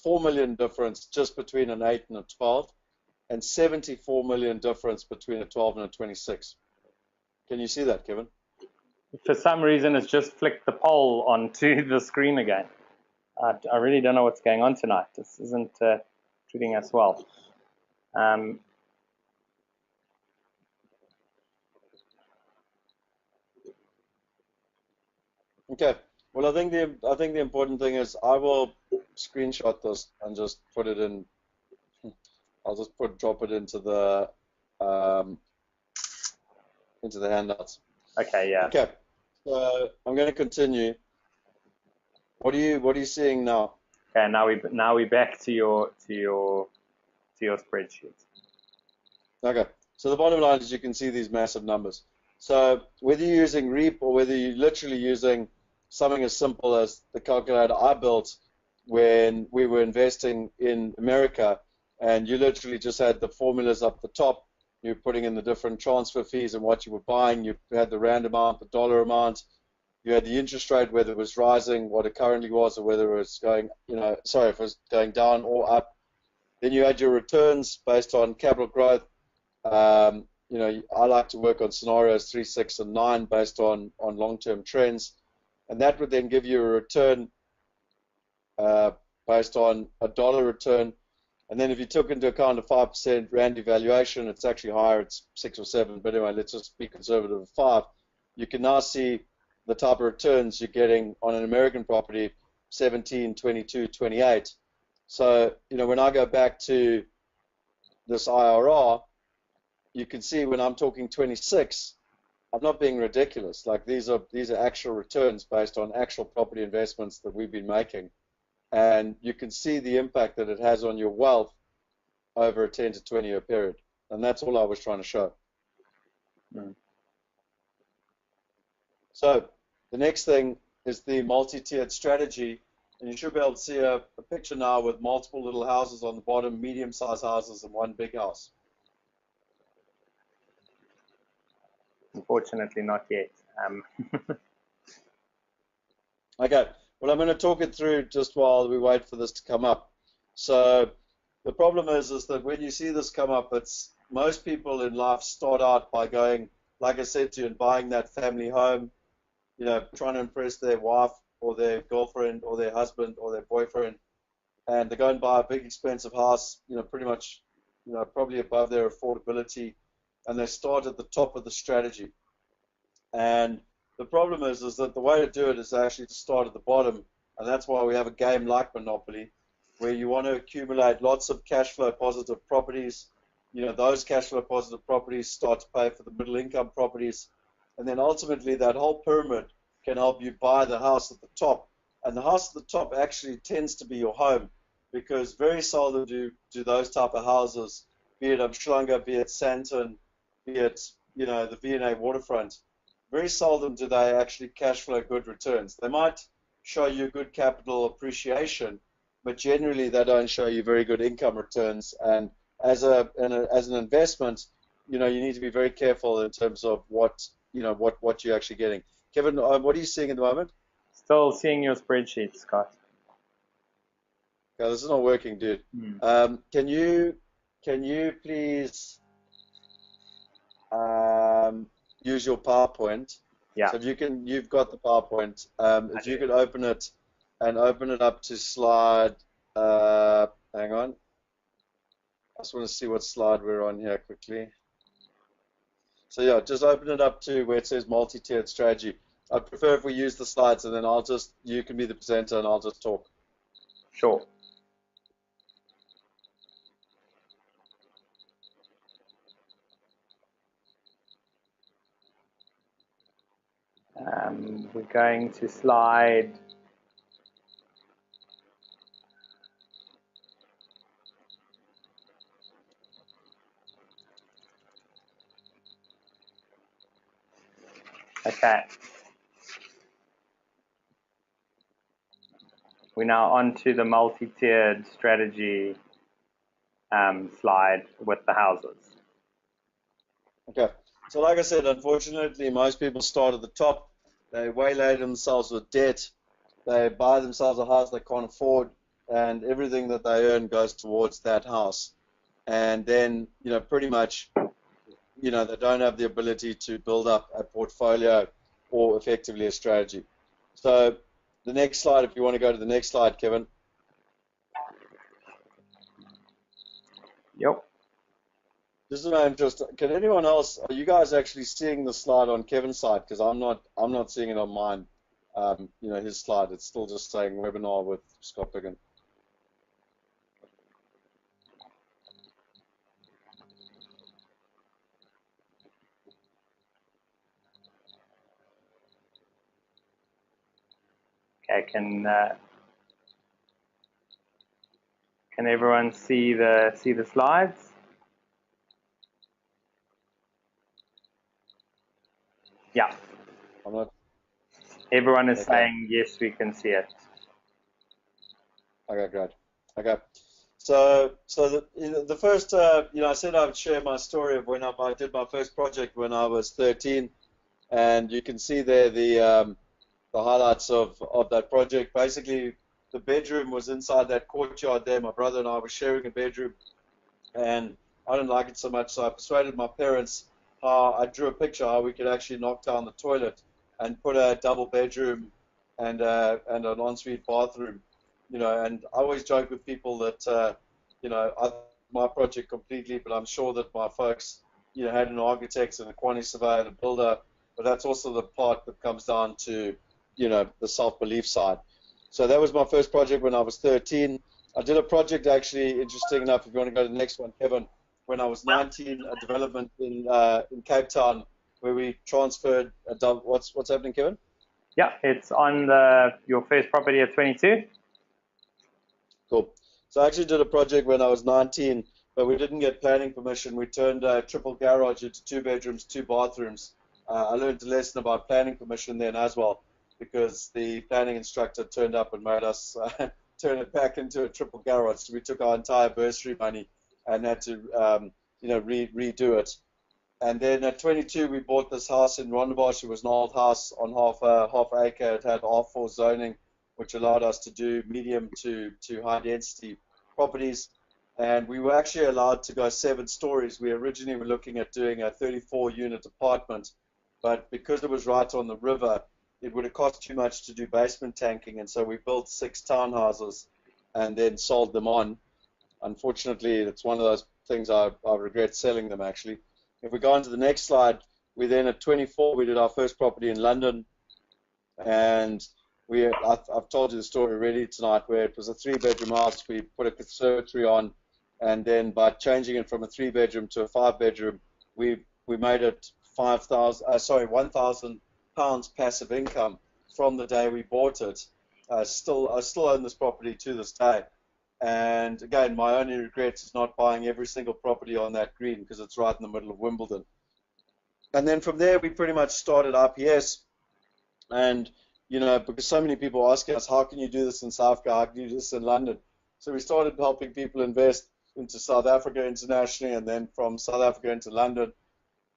4 million difference just between an 8 and a 12, and 74 million difference between a 12 and a 26. Can you see that, Kevin? For some reason, it's just flicked the poll onto the screen again. I really don't know what's going on tonight. This isn't treating us well. Okay. Well, I think the important thing is I will screenshot this and just put it in. I'll just drop it into the handouts. Okay. Yeah. Okay. So I'm going to continue. What are you seeing now? Okay. Now we back to your spreadsheet. Okay. So the bottom line is you can see these massive numbers. So whether you're using REAP or whether you're literally using something as simple as the calculator I built when we were investing in America, and you literally just had the formulas up the top, you're putting in the different transfer fees and what you were buying, you had the rand amount, the dollar amount, you had the interest rate, whether it was rising, what it currently was, or whether it was going, if it was going down or up. Then you had your returns based on capital growth. I like to work on scenarios 3, 6, and 9 based on long-term trends, and that would then give you a return based on a dollar return. And then if you took into account a 5% rand devaluation, it's actually higher, it's 6 or 7, but anyway, let's just be conservative at 5. You can now see the type of returns you're getting on an American property, 17, 22, 28. So, when I go back to this IRR, you can see when I'm talking 26, I'm not being ridiculous. Like these are actual returns based on actual property investments that we've been making. And you can see the impact that it has on your wealth over a 10 to 20 year period. And that's all I was trying to show. Mm. So the next thing is the multi-tiered strategy. And you should be able to see a picture now with multiple little houses on the bottom, medium-sized houses, and one big house. Unfortunately, not yet. Okay, well, I'm going to talk it through just while we wait for this to come up. So the problem is that when you see this come up, it's most people in life start out by going, like I said to you, and buying that family home, you know, trying to impress their wife or their girlfriend or their husband or their boyfriend, and they go and buy a big expensive house, you know, pretty much, you know, probably above their affordability, and they start at the top of the strategy. And the problem is that the way to do it is actually to start at the bottom, and that's why we have a game like Monopoly, where you want to accumulate lots of cash flow positive properties. You know, those cash flow positive properties start to pay for the middle income properties, and then ultimately that whole pyramid can help you buy the house at the top. And the house at the top actually tends to be your home, because very seldom do those type of houses, be it Umhlanga, be it Sandton, be it, you know, the V&A waterfront, very seldom do they actually cash flow good returns. They might show you good capital appreciation, but generally they don't show you very good income returns. And as an investment, you know, you need to be very careful in terms of what you're actually getting. Kevin, what are you seeing at the moment? Still seeing your spreadsheet, Scott. Okay, this is not working, dude. Can you please use your PowerPoint? Yeah. So if you've got the PowerPoint. If you could open it up to slide. Hang on. I just want to see what slide we're on here quickly. So yeah, just open it up to where it says multi-tiered strategy. I'd prefer if we use the slides, and then you can be the presenter and I'll just talk. Sure. We're going to slide. Okay. We're now on to the multi-tiered strategy slide with the houses. Okay. So like I said, unfortunately, most people start at the top. They waylay themselves with debt. They buy themselves a house they can't afford, and everything that they earn goes towards that house. And then, you know, pretty much, you know, they don't have the ability to build up a portfolio or effectively a strategy. So the next slide, if you want to go to the next slide, Kevin. Yep. This is my interest. Can anyone else? Are you guys actually seeing the slide on Kevin's side? Because I'm not seeing it on mine. You know, his slide. It's still just saying webinar with Scott Picken. Okay. Can everyone see the slides? Yeah. I'm not. Everyone is saying yes, we can see it. Okay, great. Okay. So the first, you know, I said I would share my story of when I did my first project when I was 13, and you can see there the highlights of that project. Basically, the bedroom was inside that courtyard there. My brother and I were sharing a bedroom, and I didn't like it so much, so I persuaded my parents. I drew a picture how we could actually knock down the toilet and put a double bedroom and an ensuite bathroom. You know, and I always joke with people that, you know, my project completely, but I'm sure that my folks, you know, had an architect and a quantity surveyor and a builder, but that's also the part that comes down to, you know, the self-belief side. So that was my first project when I was 13. I did a project actually, interesting enough, if you want to go to the next one, Kevin, when I was 19, a development in Cape Town where we transferred what's happening, Kevin? Yeah, it's on your first property at 22. Cool. So I actually did a project when I was 19, but we didn't get planning permission. We turned a triple garage into 2 bedrooms, 2 bathrooms. I learned a lesson about planning permission then as well, because the planning instructor turned up and made us turn it back into a triple garage. So we took our entire bursary money and had to, redo it. And then at 22, we bought this house in Rondebosch. It was an old house on half acre. It had R4 zoning, which allowed us to do medium to high density properties. And we were actually allowed to go 7 stories. We originally were looking at doing a 34-unit apartment, but because it was right on the river, it would have cost too much to do basement tanking. And so we built 6 townhouses and then sold them on. Unfortunately, it's one of those things I regret selling them, actually. If we go on to the next slide, we then at 24, we did our first property in London. And I've told you the story already tonight, where it was a 3-bedroom house. We put a conservatory on, and then by changing it from a 3-bedroom to a 5-bedroom, we made it 1,000 pounds passive income from the day we bought it. I still own this property to this day. And again, my only regret is not buying every single property on that green, because it's right in the middle of Wimbledon. And then from there, we pretty much started RPS. And, because so many people ask us, how can you do this in South Africa? How can you do this in London? So we started helping people invest into South Africa internationally, and then from South Africa into London.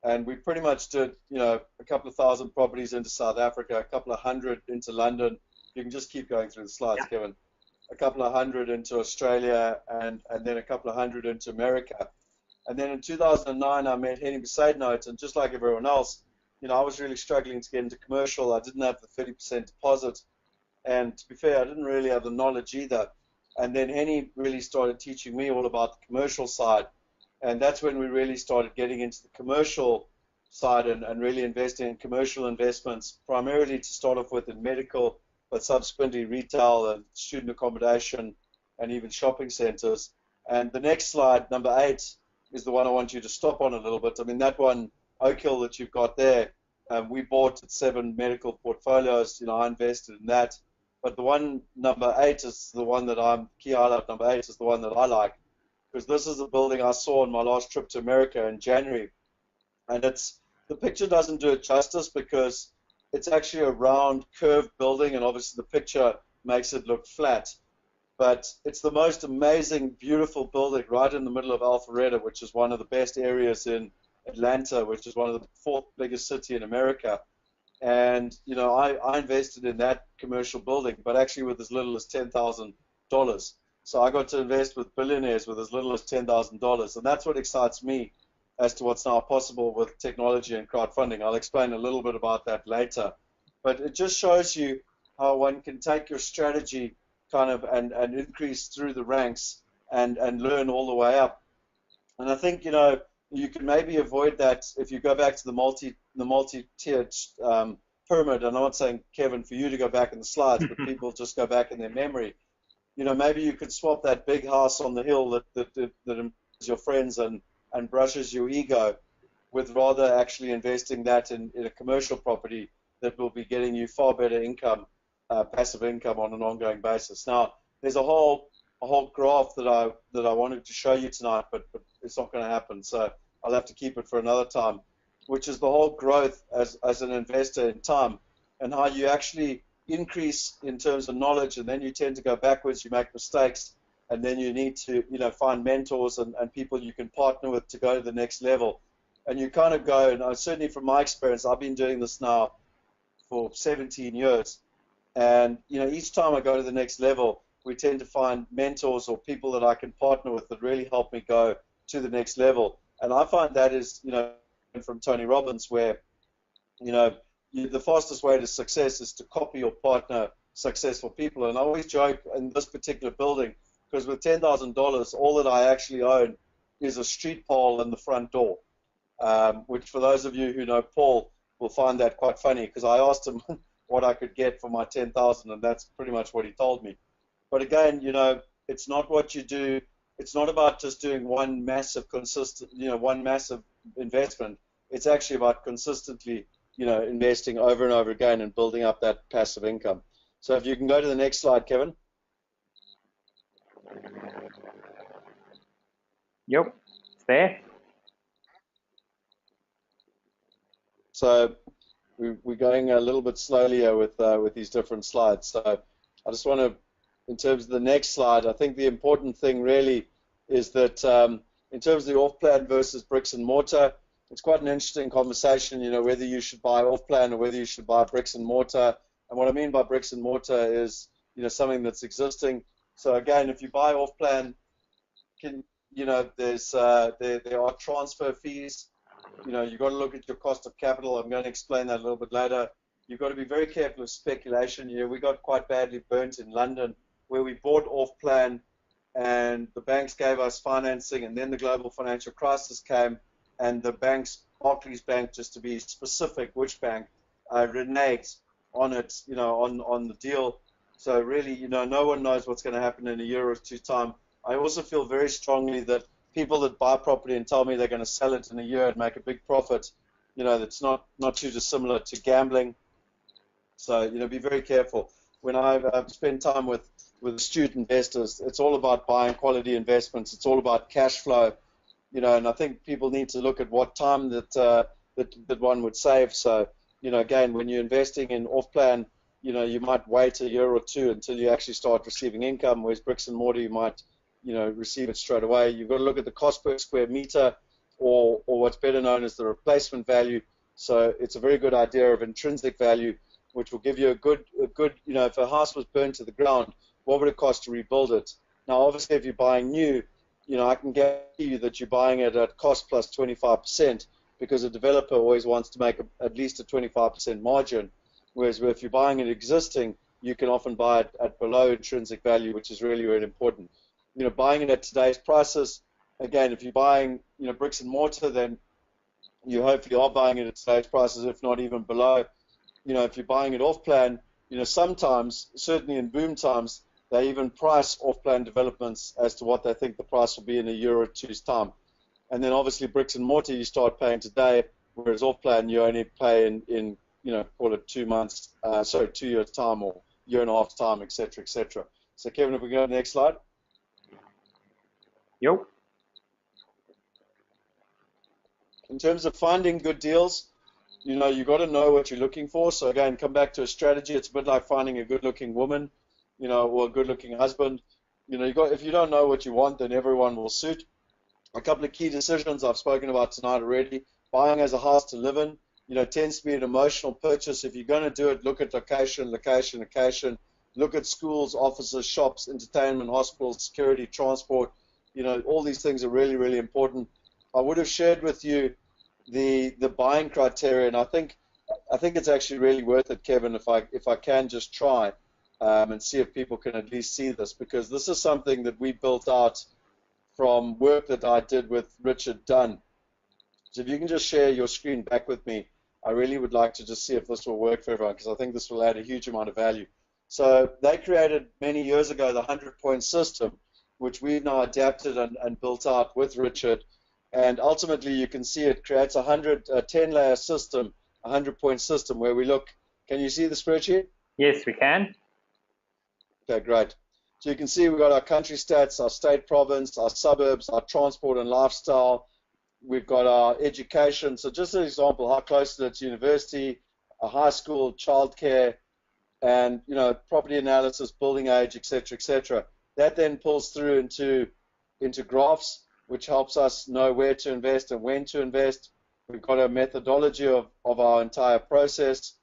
And we pretty much did, a couple of thousand properties into South Africa, a couple of hundred into London. You can just keep going through the slides, yeah. Kevin. A couple of hundred into Australia, and then a couple of hundred into America. And then in 2009, I met Henny Besaidnout, and just like everyone else, I was really struggling to get into commercial. I didn't have the 30% deposit, and to be fair, I didn't really have the knowledge either. And then Henny really started teaching me all about the commercial side, and that's when we really started getting into the commercial side and really investing in commercial investments, primarily to start off with in medical, but subsequently retail and student accommodation and even shopping centers. And the next slide, number 8, is the one I want you to stop on a little bit. I mean, that one, Oak Hill, that you've got there, we bought at 7 medical portfolios. I invested in that. But the one, number 8, is the one that key highlight number 8 is the one that I like, because this is the building I saw on my last trip to America in January. And the picture doesn't do it justice, because it's actually a round, curved building, and obviously the picture makes it look flat. But it's the most amazing, beautiful building right in the middle of Alpharetta, which is one of the best areas in Atlanta, which is one of the 4th biggest city in America. And, I invested in that commercial building, but actually with as little as $10,000. So I got to invest with billionaires with as little as $10,000. And that's what excites me as to what's now possible with technology and crowdfunding. I'll explain a little bit about that later. But it just shows you how one can take your strategy kind of and increase through the ranks and learn all the way up. And I think, you can maybe avoid that if you go back to the multi-tiered pyramid. And I'm not saying, Kevin, for you to go back in the slides, but people just go back in their memory. Maybe you could swap that big house on the hill that impresses your friends and brushes your ego, with rather actually investing that in a commercial property that will be getting you far better income, passive income on an ongoing basis. Now, there's a whole graph that I wanted to show you tonight, but it's not going to happen, so I'll have to keep it for another time, which is the whole growth as an investor in time, and how you actually increase in terms of knowledge, and then you tend to go backwards, you make mistakes, and then you need to find mentors and people you can partner with to go to the next level. And you kind of go, and certainly from my experience, I've been doing this now for 17 years, and each time I go to the next level, we tend to find mentors or people that I can partner with that really help me go to the next level. And I find that is from Tony Robbins, where the fastest way to success is to copy or partner successful people. And I always joke in this particular building, because with $10,000, all that I actually own is a street pole in the front door, which for those of you who know Paul will find that quite funny, because I asked him what I could get for my $10,000, and that's pretty much what he told me. But again, it's not what you do it's not about just doing one massive consistent, one massive investment. It's actually about consistently, investing over and over again and building up that passive income. So if you can go to the next slide, Kevin. Yep, it's there. So we're going a little bit slowly here with these different slides. So I just want to, in terms of the next slide, I think the important thing really is that in terms of the off-plan versus bricks and mortar, it's quite an interesting conversation, whether you should buy off-plan or whether you should buy bricks and mortar. And what I mean by bricks and mortar is, something that's existing. So again, if you buy off-plan, there are transfer fees. You've got to look at your cost of capital. I'm going to explain that a little bit later. You've got to be very careful of speculation. We got quite badly burnt in London where we bought off-plan and the banks gave us financing, and then the global financial crisis came, and the banks, Barclays Bank, just to be specific, which bank, reneged on it, on the deal. So really, no one knows what's going to happen in a year or two time. I also feel very strongly that people that buy property and tell me they're going to sell it in a year and make a big profit, that's not too dissimilar to gambling. So, be very careful. When I've spent time with astute investors, it's all about buying quality investments. It's all about cash flow, and I think people need to look at what time that one would save. So, again, when you're investing in off-plan, you might wait a year or two until you actually start receiving income, whereas bricks and mortar, you might, receive it straight away. You've got to look at the cost per square meter, or what's better known as the replacement value. So it's a very good idea of intrinsic value, which will give you a good, if a house was burned to the ground, what would it cost to rebuild it? Now, obviously, if you're buying new, I can guarantee you that you're buying it at cost plus 25%, because a developer always wants to make at least a 25% margin, whereas if you're buying it existing, you can often buy it at below intrinsic value, which is really, really important. Buying it at today's prices, again, if you're buying, bricks and mortar, then you hopefully are buying it at today's prices, if not even below. If you're buying it off-plan, sometimes, certainly in boom times, they even price off-plan developments as to what they think the price will be in a year or two's time. And then obviously bricks and mortar you start paying today, whereas off-plan you only pay in call it 2 months, 2 years time or year and a half time, etc., etc. So Kevin, if we go to the next slide. Yep. In terms of finding good deals, you've got to know what you're looking for. So again, come back to a strategy. It's a bit like finding a good-looking woman, or a good-looking husband. If you don't know what you want, then everyone will suit. A couple of key decisions I've spoken about tonight already. Buying as a house to live in, tends to be an emotional purchase. If you're going to do it, look at location, location, location. Look at schools, offices, shops, entertainment, hospitals, security, transport. All these things are really, really important. I would have shared with you the buying criteria, and I think it's actually really worth it, Kevin, if I can just try and see if people can at least see this, because this is something that we built out from work that I did with Richard Dunn. So if you can just share your screen back with me, I really would like to just see if this will work for everyone, because I think this will add a huge amount of value. So they created many years ago the 100-point system, which we've now adapted and built out with Richard. And ultimately, you can see it creates a 10-layer system, a 100-point system where we look. Can you see the spreadsheet? Yes, we can. Okay, great. So you can see we've got our country stats, our state province, our suburbs, our transport and lifestyle. We've got our education. So just an example, how close is it to university, a high school, childcare, and property analysis, building age, etc., etc. That then pulls through into graphs, which helps us know where to invest and when to invest. We've got a methodology of our entire process,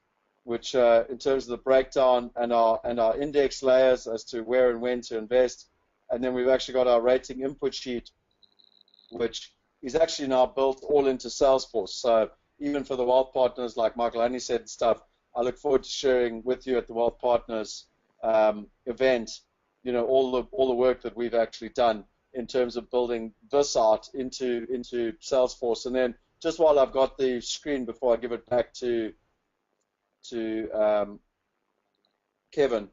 which in terms of the breakdown and our index layers as to where and when to invest. And then we've actually got our rating input sheet, which is actually now built all into Salesforce. So even for the Wealth Partners, like Michael only said and stuff, I look forward to sharing with you at the Wealth Partners event, all the work that we've actually done in terms of building this out into Salesforce. And then just while I've got the screen before I give it back to Kevin,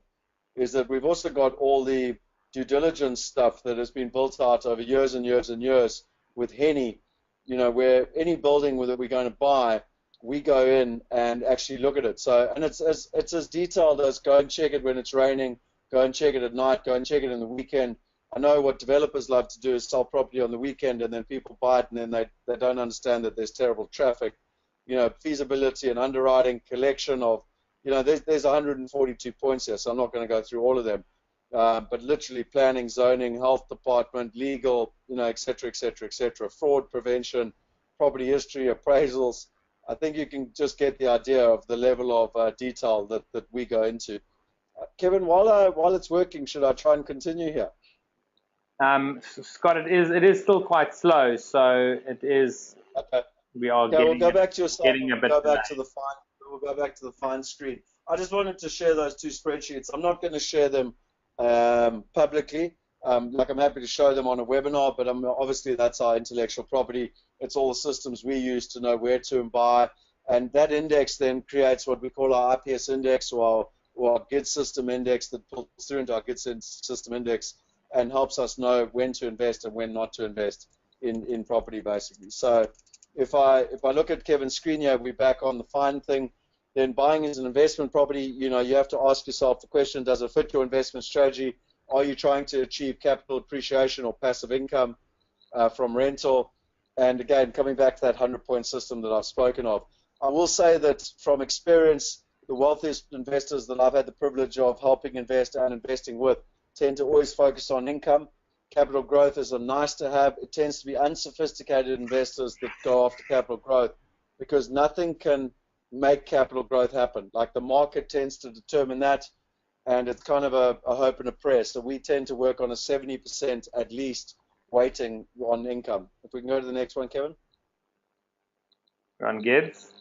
is that we've also got all the due diligence stuff that has been built out over years and years and years with Henny, where any building that we're going to buy, we go in and actually look at it. So, and it's as detailed as go and check it when it's raining, go and check it at night, go and check it in the weekend. I know what developers love to do is sell property on the weekend, and then people buy it, and then they don't understand that there's terrible traffic. Feasibility and underwriting, collection of, there's 142 points here, so I'm not going to go through all of them. But literally planning, zoning, health department, legal, et cetera, et cetera, et cetera, fraud prevention, property history, appraisals. I think you can just get the idea of the level of detail that we go into. Kevin, while it's working, should I try and continue here? Scott, it is still quite slow, so it is. Okay. We are we'll go back to your slide. We'll go back to the fine screen. I just wanted to share those two spreadsheets. I'm not going to share them publicly. I'm happy to show them on a webinar, but obviously that's our intellectual property. It's all the systems we use to know where to buy, and that index then creates what we call our IPS index or our GIIDS system index that pulls through into our GIIDS system index and helps us know when to invest and when not to invest in property, basically. So if I look at Kevin's screen here, we're back on the fine thing. Then buying is an investment property. You have to ask yourself the question: does it fit your investment strategy? Are you trying to achieve capital appreciation or passive income from rental? And again, coming back to that 100-point system that I've spoken of, I will say that from experience, the wealthiest investors that I've had the privilege of helping invest and investing with tend to always focus on income. Capital growth is a nice to have. It tends to be unsophisticated investors that go after capital growth because nothing can make capital growth happen. Like the market tends to determine that, and it's kind of a hope and a prayer. So we tend to work on a 70% at least weighting on income. If we can go to the next one, Kevin. On GIIDS.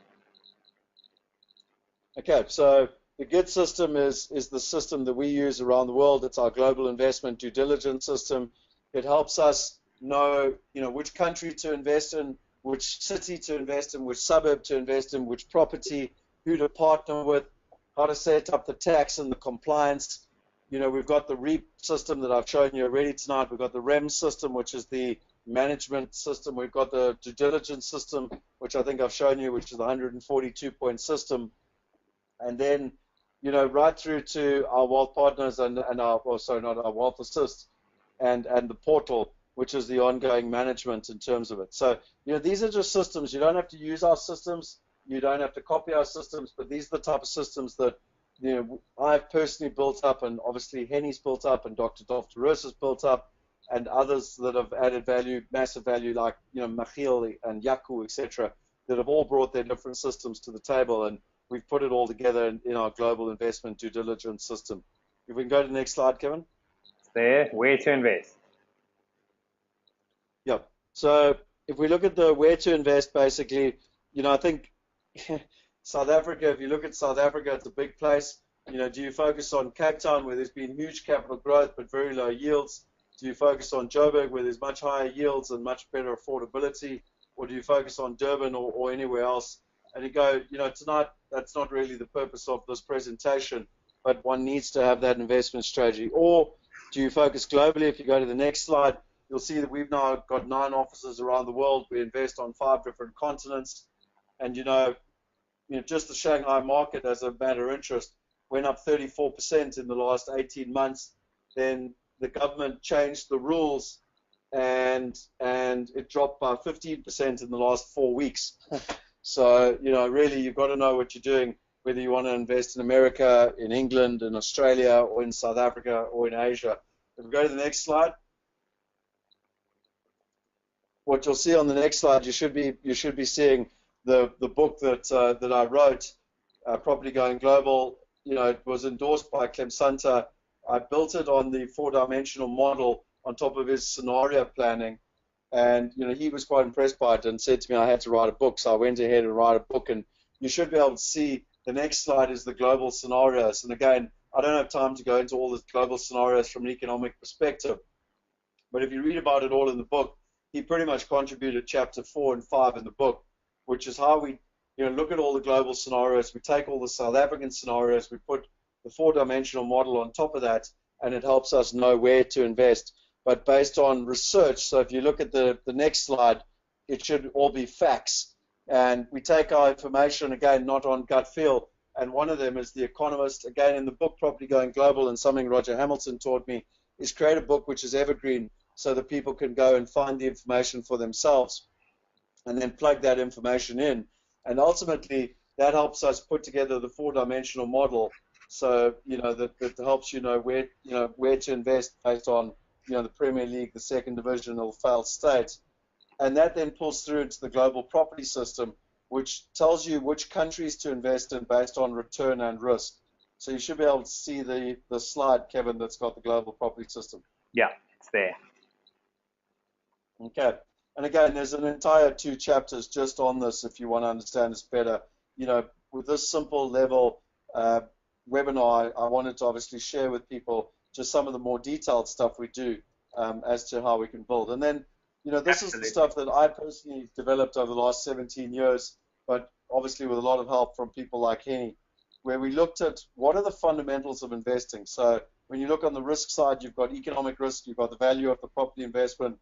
Okay, so the GIIDS system is the system that we use around the world. It's our global investment due diligence system. It helps us know, which country to invest in, which city to invest in, which suburb to invest in, which property, who to partner with, how to set up the tax and the compliance. We've got the REAP system that I've shown you already tonight. We've got the REM system, which is the management system. We've got the due diligence system, which I think I've shown you, which is the 142-point system. And then, right through to our wealth partners and our wealth assist and the portal, which is the ongoing management in terms of it. So, these are just systems. You don't have to use our systems. You don't have to copy our systems, but these are the type of systems that, I've personally built up, and obviously Henny's built up, and Dr. Doftaros has built up, and others that have added value, massive value, like, Michiel and Yaku, etc., that have all brought their different systems to the table, and we've put it all together in our global investment due diligence system. If we can go to the next slide, Kevin. There, where to invest. Yeah. So if we look at the where to invest, basically, I think South Africa, if you look at South Africa, it's a big place. Do you focus on Cape Town, where there's been huge capital growth but very low yields? Do you focus on Joburg, where there's much higher yields and much better affordability? Or do you focus on Durban or anywhere else? And you go, tonight, that's not really the purpose of this presentation, but one needs to have that investment strategy. Or do you focus globally? If you go to the next slide, you'll see that we've now got 9 offices around the world. We invest on 5 different continents. And, just the Shanghai market, as a matter of interest, went up 34% in the last 18 months. Then the government changed the rules, and it dropped by 15% in the last 4 weeks. So, really, you've got to know what you're doing, whether you want to invest in America, in England, in Australia, or in South Africa, or in Asia. If we go to the next slide, what you'll see on the next slide, you should be seeing the book that I wrote, Property Going Global. It was endorsed by Clem Santa. I built it on the 4-dimensional model on top of his scenario planning. And, he was quite impressed by it and said to me I had to write a book. So I went ahead and write a book. And you should be able to see the next slide is the global scenarios. And again, I don't have time to go into all the global scenarios from an economic perspective. But if you read about it all in the book, he pretty much contributed chapter 4 and 5 in the book, which is how we look at all the global scenarios. We take all the South African scenarios, we put the 4-dimensional model on top of that, and it helps us know where to invest. But based on research, so if you look at the next slide, it should all be facts. And we take our information, again, not on gut feel. And one of them is The Economist. Again, in the book Property Going Global, and something Roger Hamilton taught me, is create a book which is evergreen so that people can go and find the information for themselves and then plug that information in. And ultimately, that helps us put together the four-dimensional model. So, that helps where to invest based on, the Premier League, the second division, or failed states. And that then pulls through into the global property system, which tells you which countries to invest in based on return and risk. So you should be able to see the slide, Kevin, that's got the global property system. Yeah, it's there. Okay. And again, there's an entire 2 chapters just on this if you want to understand this better. With this simple level webinar, I wanted to obviously share with people just some of the more detailed stuff we do as to how we can build. And then, this is the stuff that I personally developed over the last 17 years, but obviously with a lot of help from people like Henny, where we looked at what are the fundamentals of investing. So when you look on the risk side, you've got economic risk, you've got the value of the property investment,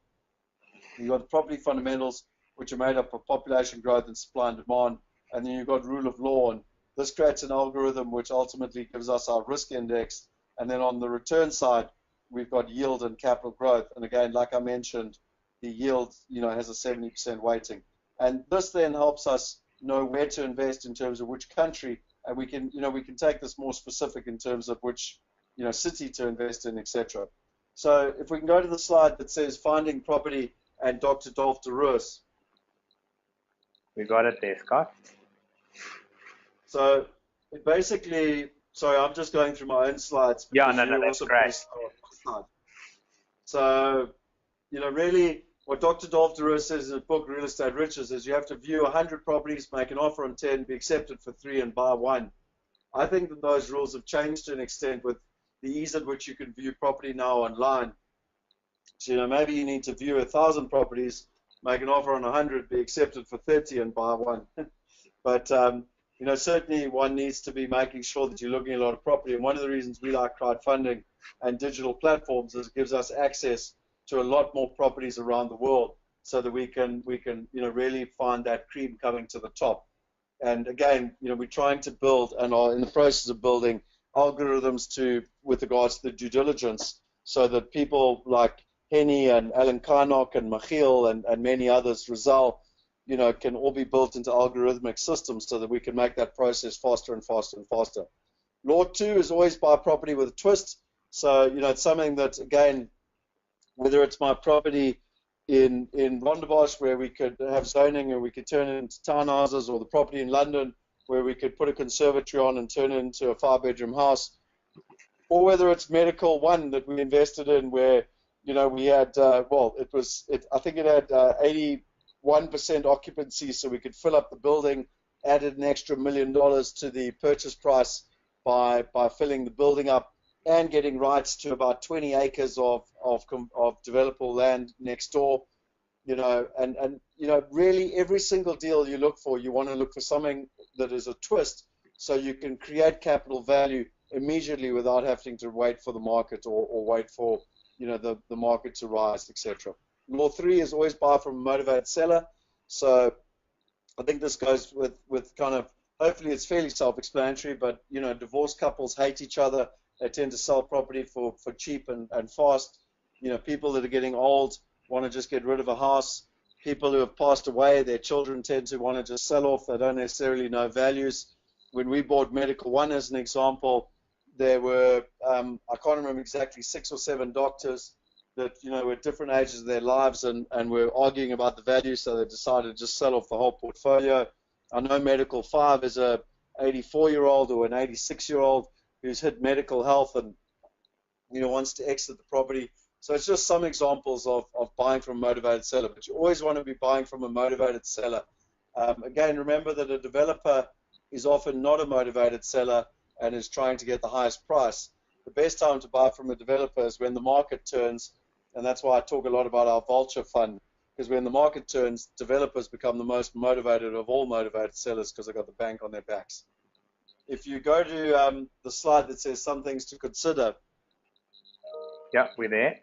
you've got the property fundamentals, which are made up of population growth and supply and demand, and then you've got rule of law. And this creates an algorithm which ultimately gives us our risk index. And then on the return side, we've got yield and capital growth. And again, like I mentioned, the yield, has a 70% weighting. And this then helps us know where to invest in terms of which country, and we can take this more specific in terms of which, city to invest in, etc. So if we can go to the slide that says finding property and Dr. Dolph de Roos. We got it there, Scott. So it basically, sorry, I'm just going through my own slides. Yeah, no, that's great. So, really what Dr. Dolph de Roos says in his book, Real Estate Riches, is you have to view 100 properties, make an offer on 10, be accepted for 3, and buy 1. I think that those rules have changed to an extent with the ease at which you can view property now online. So, maybe you need to view 1,000 properties, make an offer on 100, be accepted for 30, and buy 1. But, certainly one needs to be making sure that you're looking at a lot of property. And one of the reasons we like crowdfunding and digital platforms is it gives us access to a lot more properties around the world so that we can really find that cream coming to the top. And again, we're trying to build and are in the process of building algorithms with regards to the due diligence so that people like Henny and Alan Karnock and Michiel and many others, Rizal, can all be built into algorithmic systems so that we can make that process faster and faster and faster. Law 2 is always buy property with a twist. So, it's something that, again, whether it's my property in Rondebosch where we could have zoning and we could turn it into townhouses, or the property in London where we could put a conservatory on and turn it into a 5-bedroom house, or whether it's Medical One that we invested in where, we had, I think it had 81% occupancy, so we could fill up the building, added an extra $1 million to the purchase price by filling the building up, and getting rights to about 20 acres of developable land next door, really every single deal you look for, you want to look for something that is a twist, so you can create capital value immediately without having to wait for the market or wait for, the market to rise, etc. Law 3 is always buy from a motivated seller. So I think this goes with kind of, hopefully it's fairly self-explanatory, but, divorced couples hate each other. They tend to sell property for cheap and fast. People that are getting old want to just get rid of a house. People who have passed away, their children tend to want to just sell off. They don't necessarily know values. When we bought Medical One, as an example, there were, I can't remember exactly, 6 or 7 doctors that, were at different ages of their lives and were arguing about the value, so they decided to just sell off the whole portfolio. I know Medical 5 is a 84-year-old or an 86-year-old who's hit medical health and wants to exit the property. So it's just some examples of buying from a motivated seller, but you always want to be buying from a motivated seller. Again, remember that a developer is often not a motivated seller and is trying to get the highest price. The best time to buy from a developer is when the market turns, and that's why I talk a lot about our vulture fund, because when the market turns, developers become the most motivated of all motivated sellers because they've got the bank on their backs. If you go to the slide that says some things to consider, Yeah, we're there.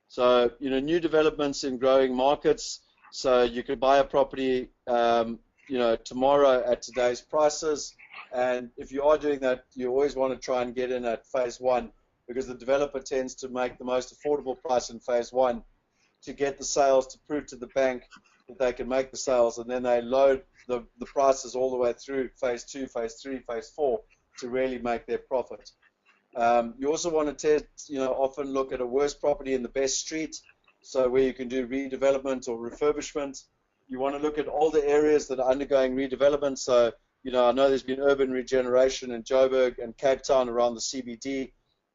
So, new developments in growing markets. So you could buy a property, tomorrow at today's prices. And if you are doing that, you always want to try and get in at phase one, because the developer tends to make the most affordable price in phase one to get the sales, to prove to the bank that they can make the sales. And then they load the prices all the way through phase two, phase three, phase four to really make their profit. You also want to often look at a worse property in the best street, so where you can do redevelopment or refurbishment. You want to look at older areas that are undergoing redevelopment. So, I know there's been urban regeneration in Joburg and Cape Town around the CBD,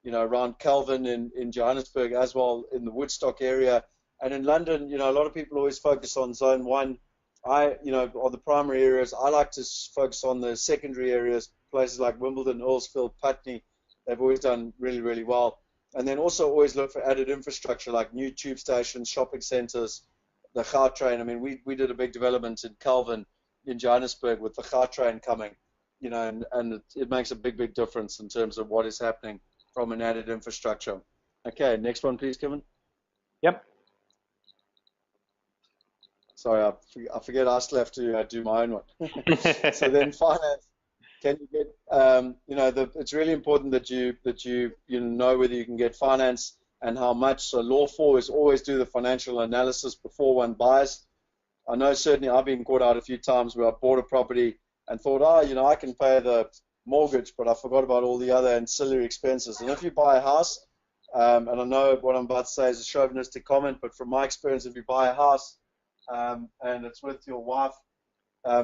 around Calvin in Johannesburg as well, in the Woodstock area. And in London, a lot of people always focus on zone one. Or the primary areas. I like to focus on the secondary areas, places like Wimbledon, Earlsfield, Putney. They've always done really, really well. And then also always look for added infrastructure like new tube stations, shopping centers, the Gautrain. I mean, we did a big development in Calvin in Johannesburg with the Gautrain coming, and it makes a big, big difference in terms of what is happening from an added infrastructure. Okay, next one, please, Kevin. Yep. Sorry, I forget I still have to do my own one. So then finance. Can you get, it's really important that you know whether you can get finance and how much. So law 4 is always do the financial analysis before one buys. I know certainly I've been caught out a few times where I bought a property and thought, I can pay the mortgage, but I forgot about all the other ancillary expenses. And if you buy a house, and I know what I'm about to say is a chauvinistic comment, but from my experience, if you buy a house and it's with your wife,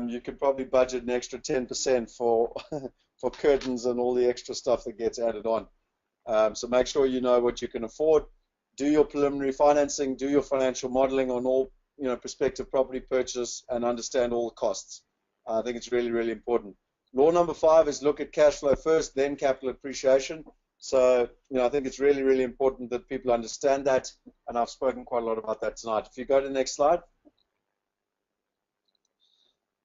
you could probably budget an extra 10% for curtains and all the extra stuff that gets added on. So make sure you know what you can afford. Do your preliminary financing. Do your financial modeling on all prospective property purchase, and understand all the costs. I think it's really, really important. Law number 5 is look at cash flow first, then capital appreciation. So I think it's really, really important that people understand that, and I've spoken quite a lot about that tonight. If you go to the next slide.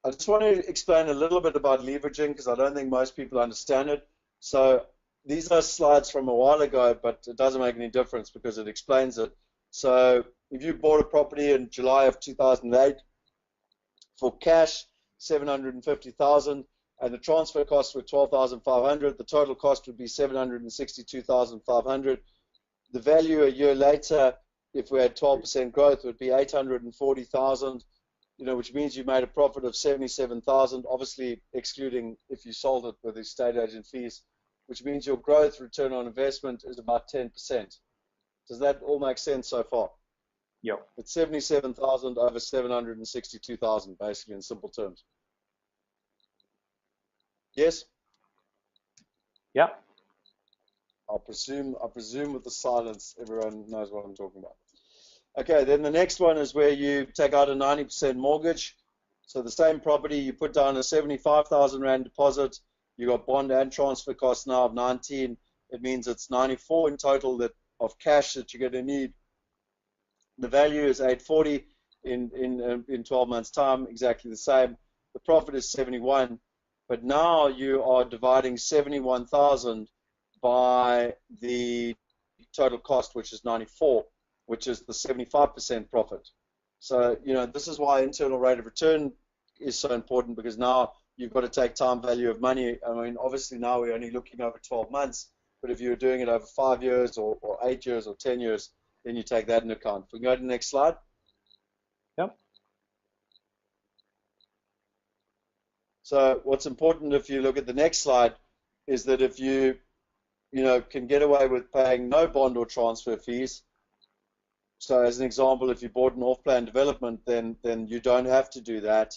I just want to explain a little bit about leveraging, because I don't think most people understand it. So these are slides from a while ago, but it doesn't make any difference because it explains it. So if you bought a property in July of 2008 for cash, 750,000, and the transfer costs were 12,500, the total cost would be 762,500. The value a year later, if we had 12% growth, would be 840,000. Which means you made a profit of 77,000, obviously excluding if you sold it with estate agent fees, which means your growth return on investment is about 10%. Does that all make sense so far? Yep. It's 77,000 over 762,000, basically, in simple terms. Yes? Yep. I presume with the silence, everyone knows what I'm talking about. Okay, then the next one is where you take out a 90% mortgage. So the same property, you put down a 75,000 Rand deposit. You got bond and transfer costs now of 19. It means it's 94 in total of cash that you're going to need. The value is 840 in 12 months' time, exactly the same. The profit is 71, but now you are dividing 71,000 by the total cost, which is 94. Which is the 75% profit. So, this is why internal rate of return is so important, because now you've got to take time value of money. I mean, obviously now we're only looking over 12 months, but if you're doing it over 5 years or 8 years or 10 years, then you take that into account. If we can go to the next slide. Yep. So what's important, if you look at the next slide, is that if you, can get away with paying no bond or transfer fees. So as an example, if you bought an off-plan development, then you don't have to do that.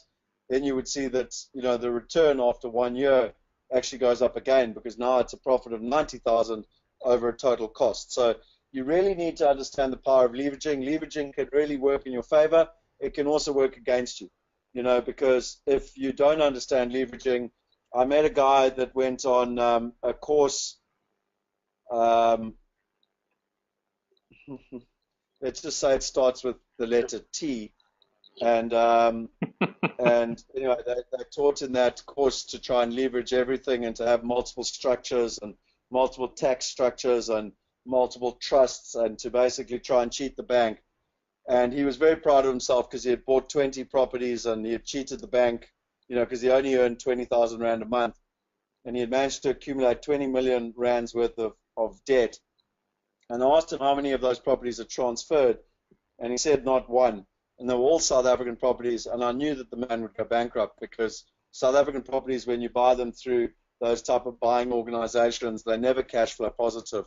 Then you would see that, the return after 1 year actually goes up again, because now it's a profit of 90,000 over a total cost. So you really need to understand the power of leveraging. Leveraging can really work in your favor. It can also work against you, because if you don't understand leveraging, I met a guy that went on a course. Let's just say it starts with the letter T, and they taught in that course to try and leverage everything and to have multiple structures and multiple tax structures and multiple trusts and to basically try and cheat the bank. And he was very proud of himself because he had bought 20 properties and he had cheated the bank, because he only earned 20,000 Rand a month. And he had managed to accumulate 20 million Rands worth of debt. And I asked him how many of those properties had transferred, and he said not one. And they were all South African properties, and I knew that the man would go bankrupt because South African properties, when you buy them through those type of buying organizations, they never cash flow positive.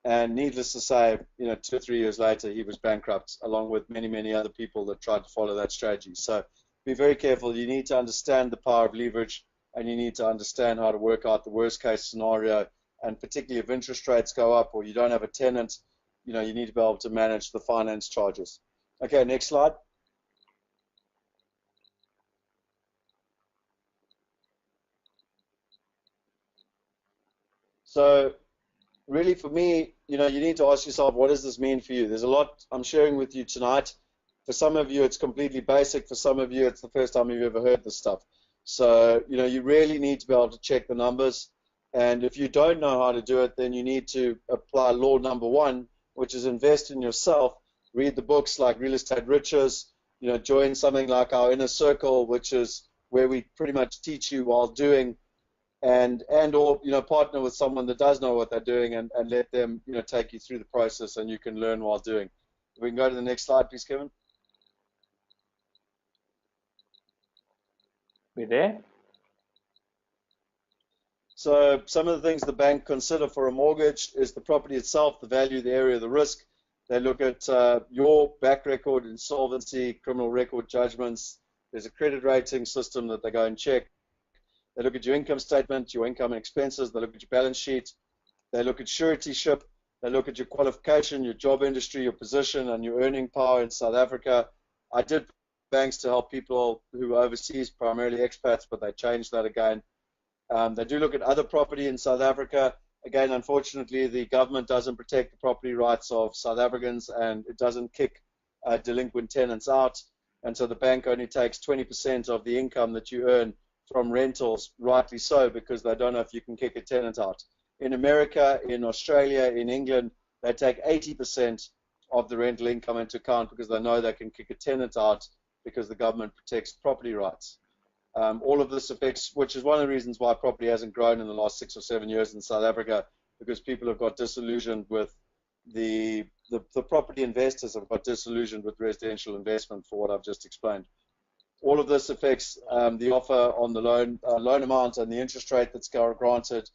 And needless to say, 2 or 3 years later, he was bankrupt, along with many, many other people that tried to follow that strategy. So be very careful. You need to understand the power of leverage, and you need to understand how to work out the worst case scenario. And particularly if interest rates go up or you don't have a tenant, you need to be able to manage the finance charges. Okay, next slide. So really for me, you need to ask yourself, what does this mean for you? There's a lot I'm sharing with you tonight. For some of you, it's completely basic. For some of you, it's the first time you've ever heard this stuff. So, you really need to be able to check the numbers. And if you don't know how to do it, then you need to apply law number 1, which is invest in yourself. Read the books like Real Estate Riches, join something like our Inner Circle, which is where we pretty much teach you while doing, and or partner with someone that does know what they're doing and let them take you through the process, and you can learn while doing. We can go to the next slide, please, Kevin. We there? So some of the things the bank consider for a mortgage is the property itself, the value, the area, the risk. They look at your back record, insolvency, criminal record judgments. There's a credit rating system that they go and check. They look at your income statement, your income and expenses. They look at your balance sheet. They look at suretyship. They look at your qualification, your job industry, your position, and your earning power in South Africa. I did banks to help people who are overseas, primarily expats, but they changed that again. They do look at other property in South Africa. Again, unfortunately, the government doesn't protect the property rights of South Africans, and it doesn't kick delinquent tenants out. And so the bank only takes 20% of the income that you earn from rentals, rightly so, because they don't know if you can kick a tenant out. In America, in Australia, in England, they take 80% of the rental income into account because they know they can kick a tenant out because the government protects property rights. All of this affects, which is one of the reasons why property hasn't grown in the last 6 or 7 years in South Africa, because people have got disillusioned with the property investors have got disillusioned with residential investment for what I've just explained. All of this affects the offer on the loan amount and the interest rate that's granted.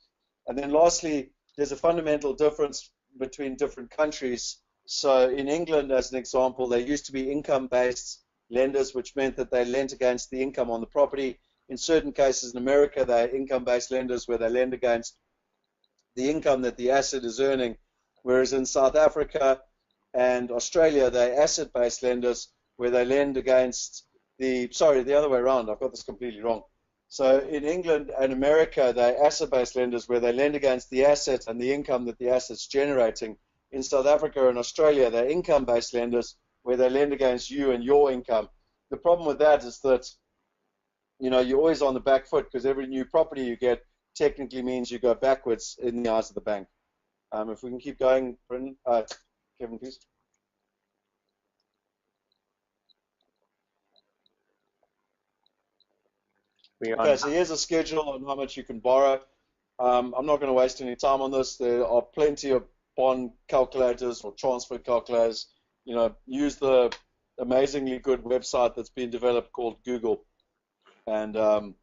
And then lastly, there's a fundamental difference between different countries. So in England, as an example, there used to be income-based lenders, which meant that they lent against the income on the property. In certain cases in America, they're income-based lenders where they lend against the income that the asset is earning, whereas in South Africa and Australia, they're asset-based lenders where they lend against the other way around. I've got this completely wrong. So in England and America, they're asset-based lenders where they lend against the asset and the income that the asset's generating. In South Africa and Australia, they're income-based lenders where they lend against you and your income. The problem with that is that, you're always on the back foot because every new property you get technically means you go backwards in the eyes of the bank. If we can keep going, Brendan, Kevin, please. Okay, so here's a schedule on how much you can borrow. I'm not going to waste any time on this. There are plenty of bond calculators or transfer calculators. Use the amazingly good website that's been developed called Google. And,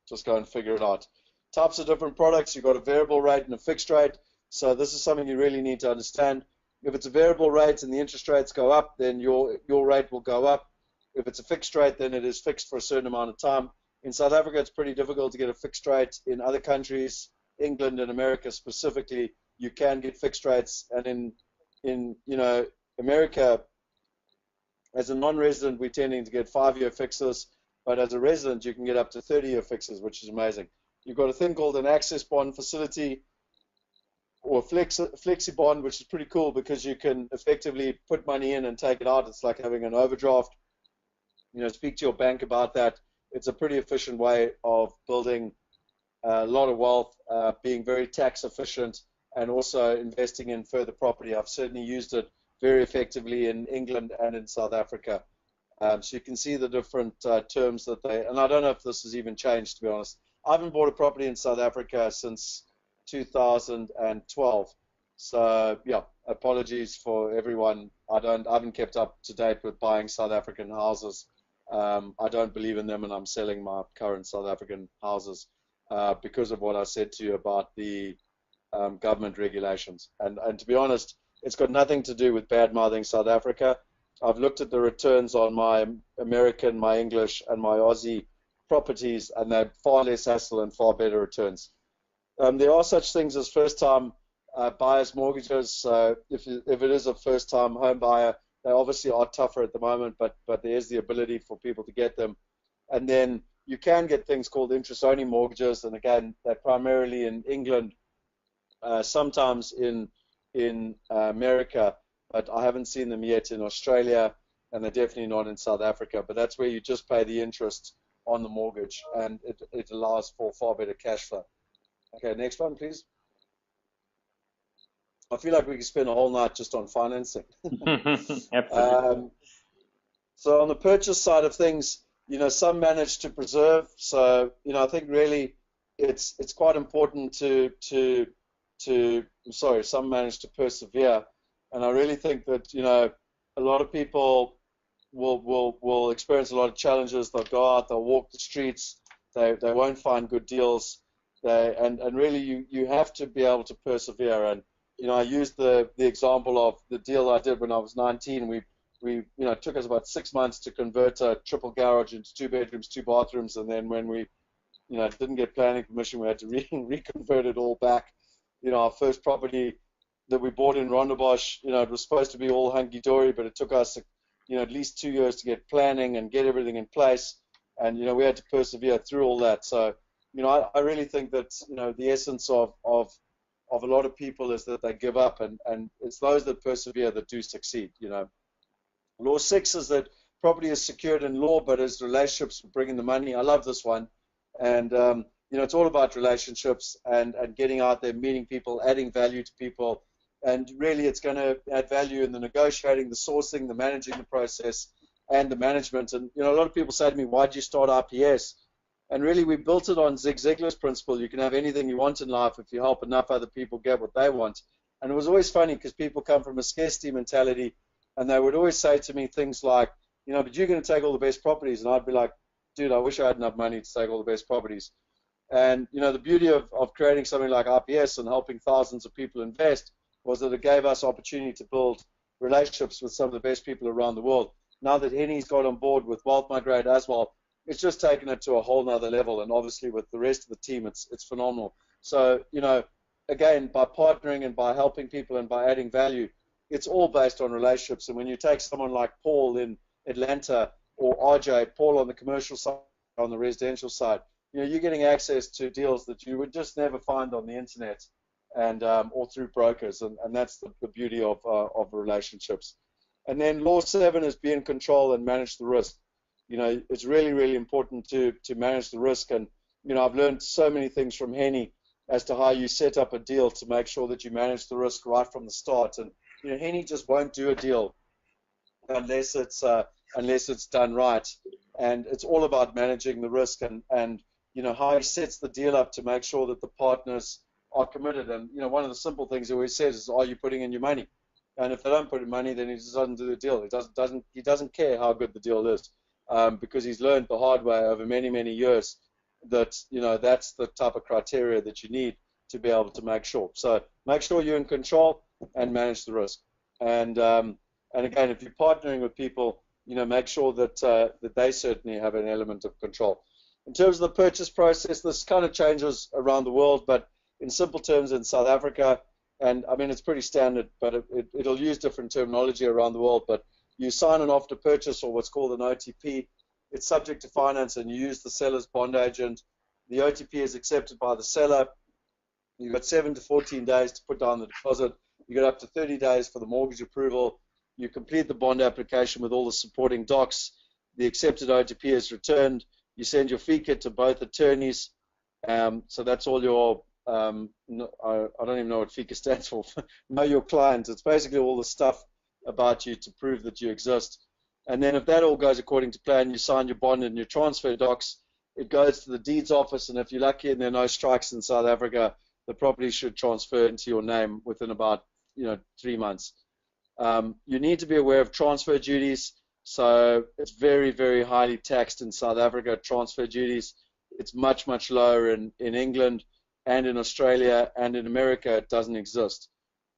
just go and figure it out. Types of different products. You've got a variable rate and a fixed rate. So this is something you really need to understand. If it's a variable rate and the interest rates go up, then your rate will go up. If it's a fixed rate, then it is fixed for a certain amount of time. In South Africa, it's pretty difficult to get a fixed rate. In other countries, England and America specifically, you can get fixed rates. And in America, as a non-resident, we're tending to get 5-year fixes, but as a resident, you can get up to 30-year fixes, which is amazing. You've got a thing called an access bond facility or flexi bond, which is pretty cool because you can effectively put money in and take it out. It's like having an overdraft. Speak to your bank about that. It's a pretty efficient way of building a lot of wealth, being very tax efficient, and also investing in further property. I've certainly used it very effectively in England and in South Africa. So you can see the different terms that they, and I don't know if this has even changed, to be honest. I haven't bought a property in South Africa since 2012. So yeah, apologies for everyone. I haven't kept up to date with buying South African houses. I don't believe in them, and I'm selling my current South African houses because of what I said to you about the government regulations. And to be honest, it's got nothing to do with bad-mouthing South Africa. I've looked at the returns on my American, my English, and my Aussie properties, and they're far less hassle and far better returns. There are such things as first-time buyers' mortgages. If it is a first-time home buyer, they obviously are tougher at the moment, but there is the ability for people to get them. And then you can get things called interest-only mortgages, and again, they're primarily in England, sometimes in America, but I haven't seen them yet in Australia, and they're definitely not in South Africa. But that's where you just pay the interest on the mortgage, and it allows for far better cash flow. Okay, next one, please. I feel like we could spend a whole night just on financing. Absolutely. So on the purchase side of things, some manage to preserve. So, I think really it's quite important some manage to persevere. And I really think that, a lot of people will experience a lot of challenges. They'll go out, they'll walk the streets, they won't find good deals. And really you have to be able to persevere. And, I used the example of the deal I did when I was 19. It took us about 6 months to convert a triple garage into 2 bedrooms, 2 bathrooms. And then when we, didn't get planning permission, we had to reconvert it all back. Our first property that we bought in Rondebosch, it was supposed to be all hunky-dory, but it took us, at least 2 years to get planning and get everything in place. And, we had to persevere through all that. So, I really think that, the essence of a lot of people is that they give up, and it's those that persevere that do succeed, Law 6 is that property is secured in law, but as relationships bringing the money. I love this one. And, it's all about relationships and getting out there, meeting people, adding value to people. And really, it's going to add value in the negotiating, the sourcing, the managing the process, and the management. And, a lot of people say to me, why did you start RPS? And really, we built it on Zig Ziglar's principle. You can have anything you want in life if you help enough other people get what they want. And it was always funny because people come from a scarcity mentality, and they would always say to me things like, but you're going to take all the best properties. And I'd be like, dude, I wish I had enough money to take all the best properties. And, the beauty of creating something like RPS and helping thousands of people invest was that it gave us opportunity to build relationships with some of the best people around the world. Now that Henny's got on board with Wealth Migrate as well, it's just taken it to a whole nother level. And obviously with the rest of the team, it's phenomenal. So, again, by partnering and by helping people and by adding value, it's all based on relationships. And when you take someone like Paul in Atlanta or RJ, Paul on the commercial side, on the residential side, you're getting access to deals that you would just never find on the internet and or through brokers. And that's the beauty of relationships. And then law 7 is be in control and manage the risk. It's really, really important to manage the risk. And, I've learned so many things from Henny as to how you set up a deal to make sure that you manage the risk right from the start. And, Henny just won't do a deal unless it's done right. And it's all about managing the risk and how he sets the deal up to make sure that the partners are committed. And, one of the simple things he always says is, are you putting in your money? And if they don't put in money, then he just doesn't do the deal. He doesn't care how good the deal is, because he's learned the hard way over many, many years that, that's the type of criteria that you need to be able to make sure. So make sure you're in control and manage the risk. And again, if you're partnering with people, make sure that they certainly have an element of control. In terms of the purchase process, this kind of changes around the world, but in simple terms in South Africa, and I mean it's pretty standard, but it'll use different terminology around the world, but you sign an offer to purchase or what's called an OTP. It's subject to finance and you use the seller's bond agent. The OTP is accepted by the seller. You've got 7 to 14 days to put down the deposit. You've got up to 30 days for the mortgage approval. You complete the bond application with all the supporting docs. The accepted OTP is returned. You send your fee kit to both attorneys. So that's all your I don't even know what FICA stands for. Know your client. It's basically all the stuff about you to prove that you exist. And then if that all goes according to plan, you sign your bond and your transfer docs, it goes to the deeds office, and if you're lucky and there are no strikes in South Africa, the property should transfer into your name within about 3 months. You need to be aware of transfer duties. So it's very, very highly taxed in South Africa, transfer duties. It's much, much lower in England and in Australia, and in America it doesn't exist.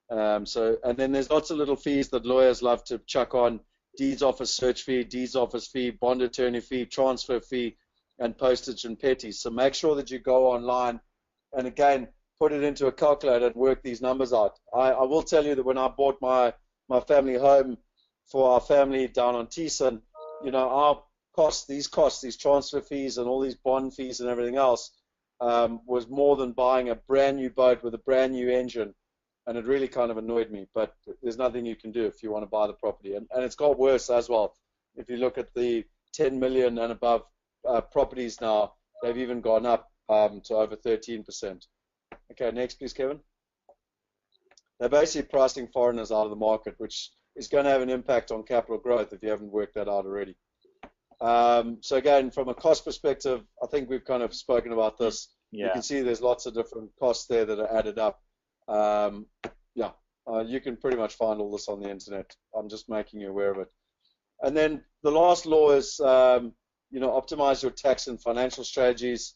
And then there's lots of little fees that lawyers love to chuck on: deeds office search fee, deeds office fee, bond attorney fee, transfer fee, and postage and petty. So make sure that you go online and, again, put it into a calculator and work these numbers out. I will tell you that when I bought my family home for our family down on Teeson, our costs, these transfer fees and all these bond fees and everything else, was more than buying a brand new boat with a brand new engine. And it really kind of annoyed me, but there's nothing you can do if you want to buy the property. And it's got worse as well. If you look at the 10 million and above properties now, they've even gone up to over 13%. Okay, next please, Kevin. They're basically pricing foreigners out of the market, which is going to have an impact on capital growth if you haven't worked that out already. So again, from a cost perspective, I think we've kind of spoken about this. Yeah. You can see there's lots of different costs there that are added up. You can pretty much find all this on the internet. I'm just making you aware of it. And then the last law is, optimize your tax and financial strategies.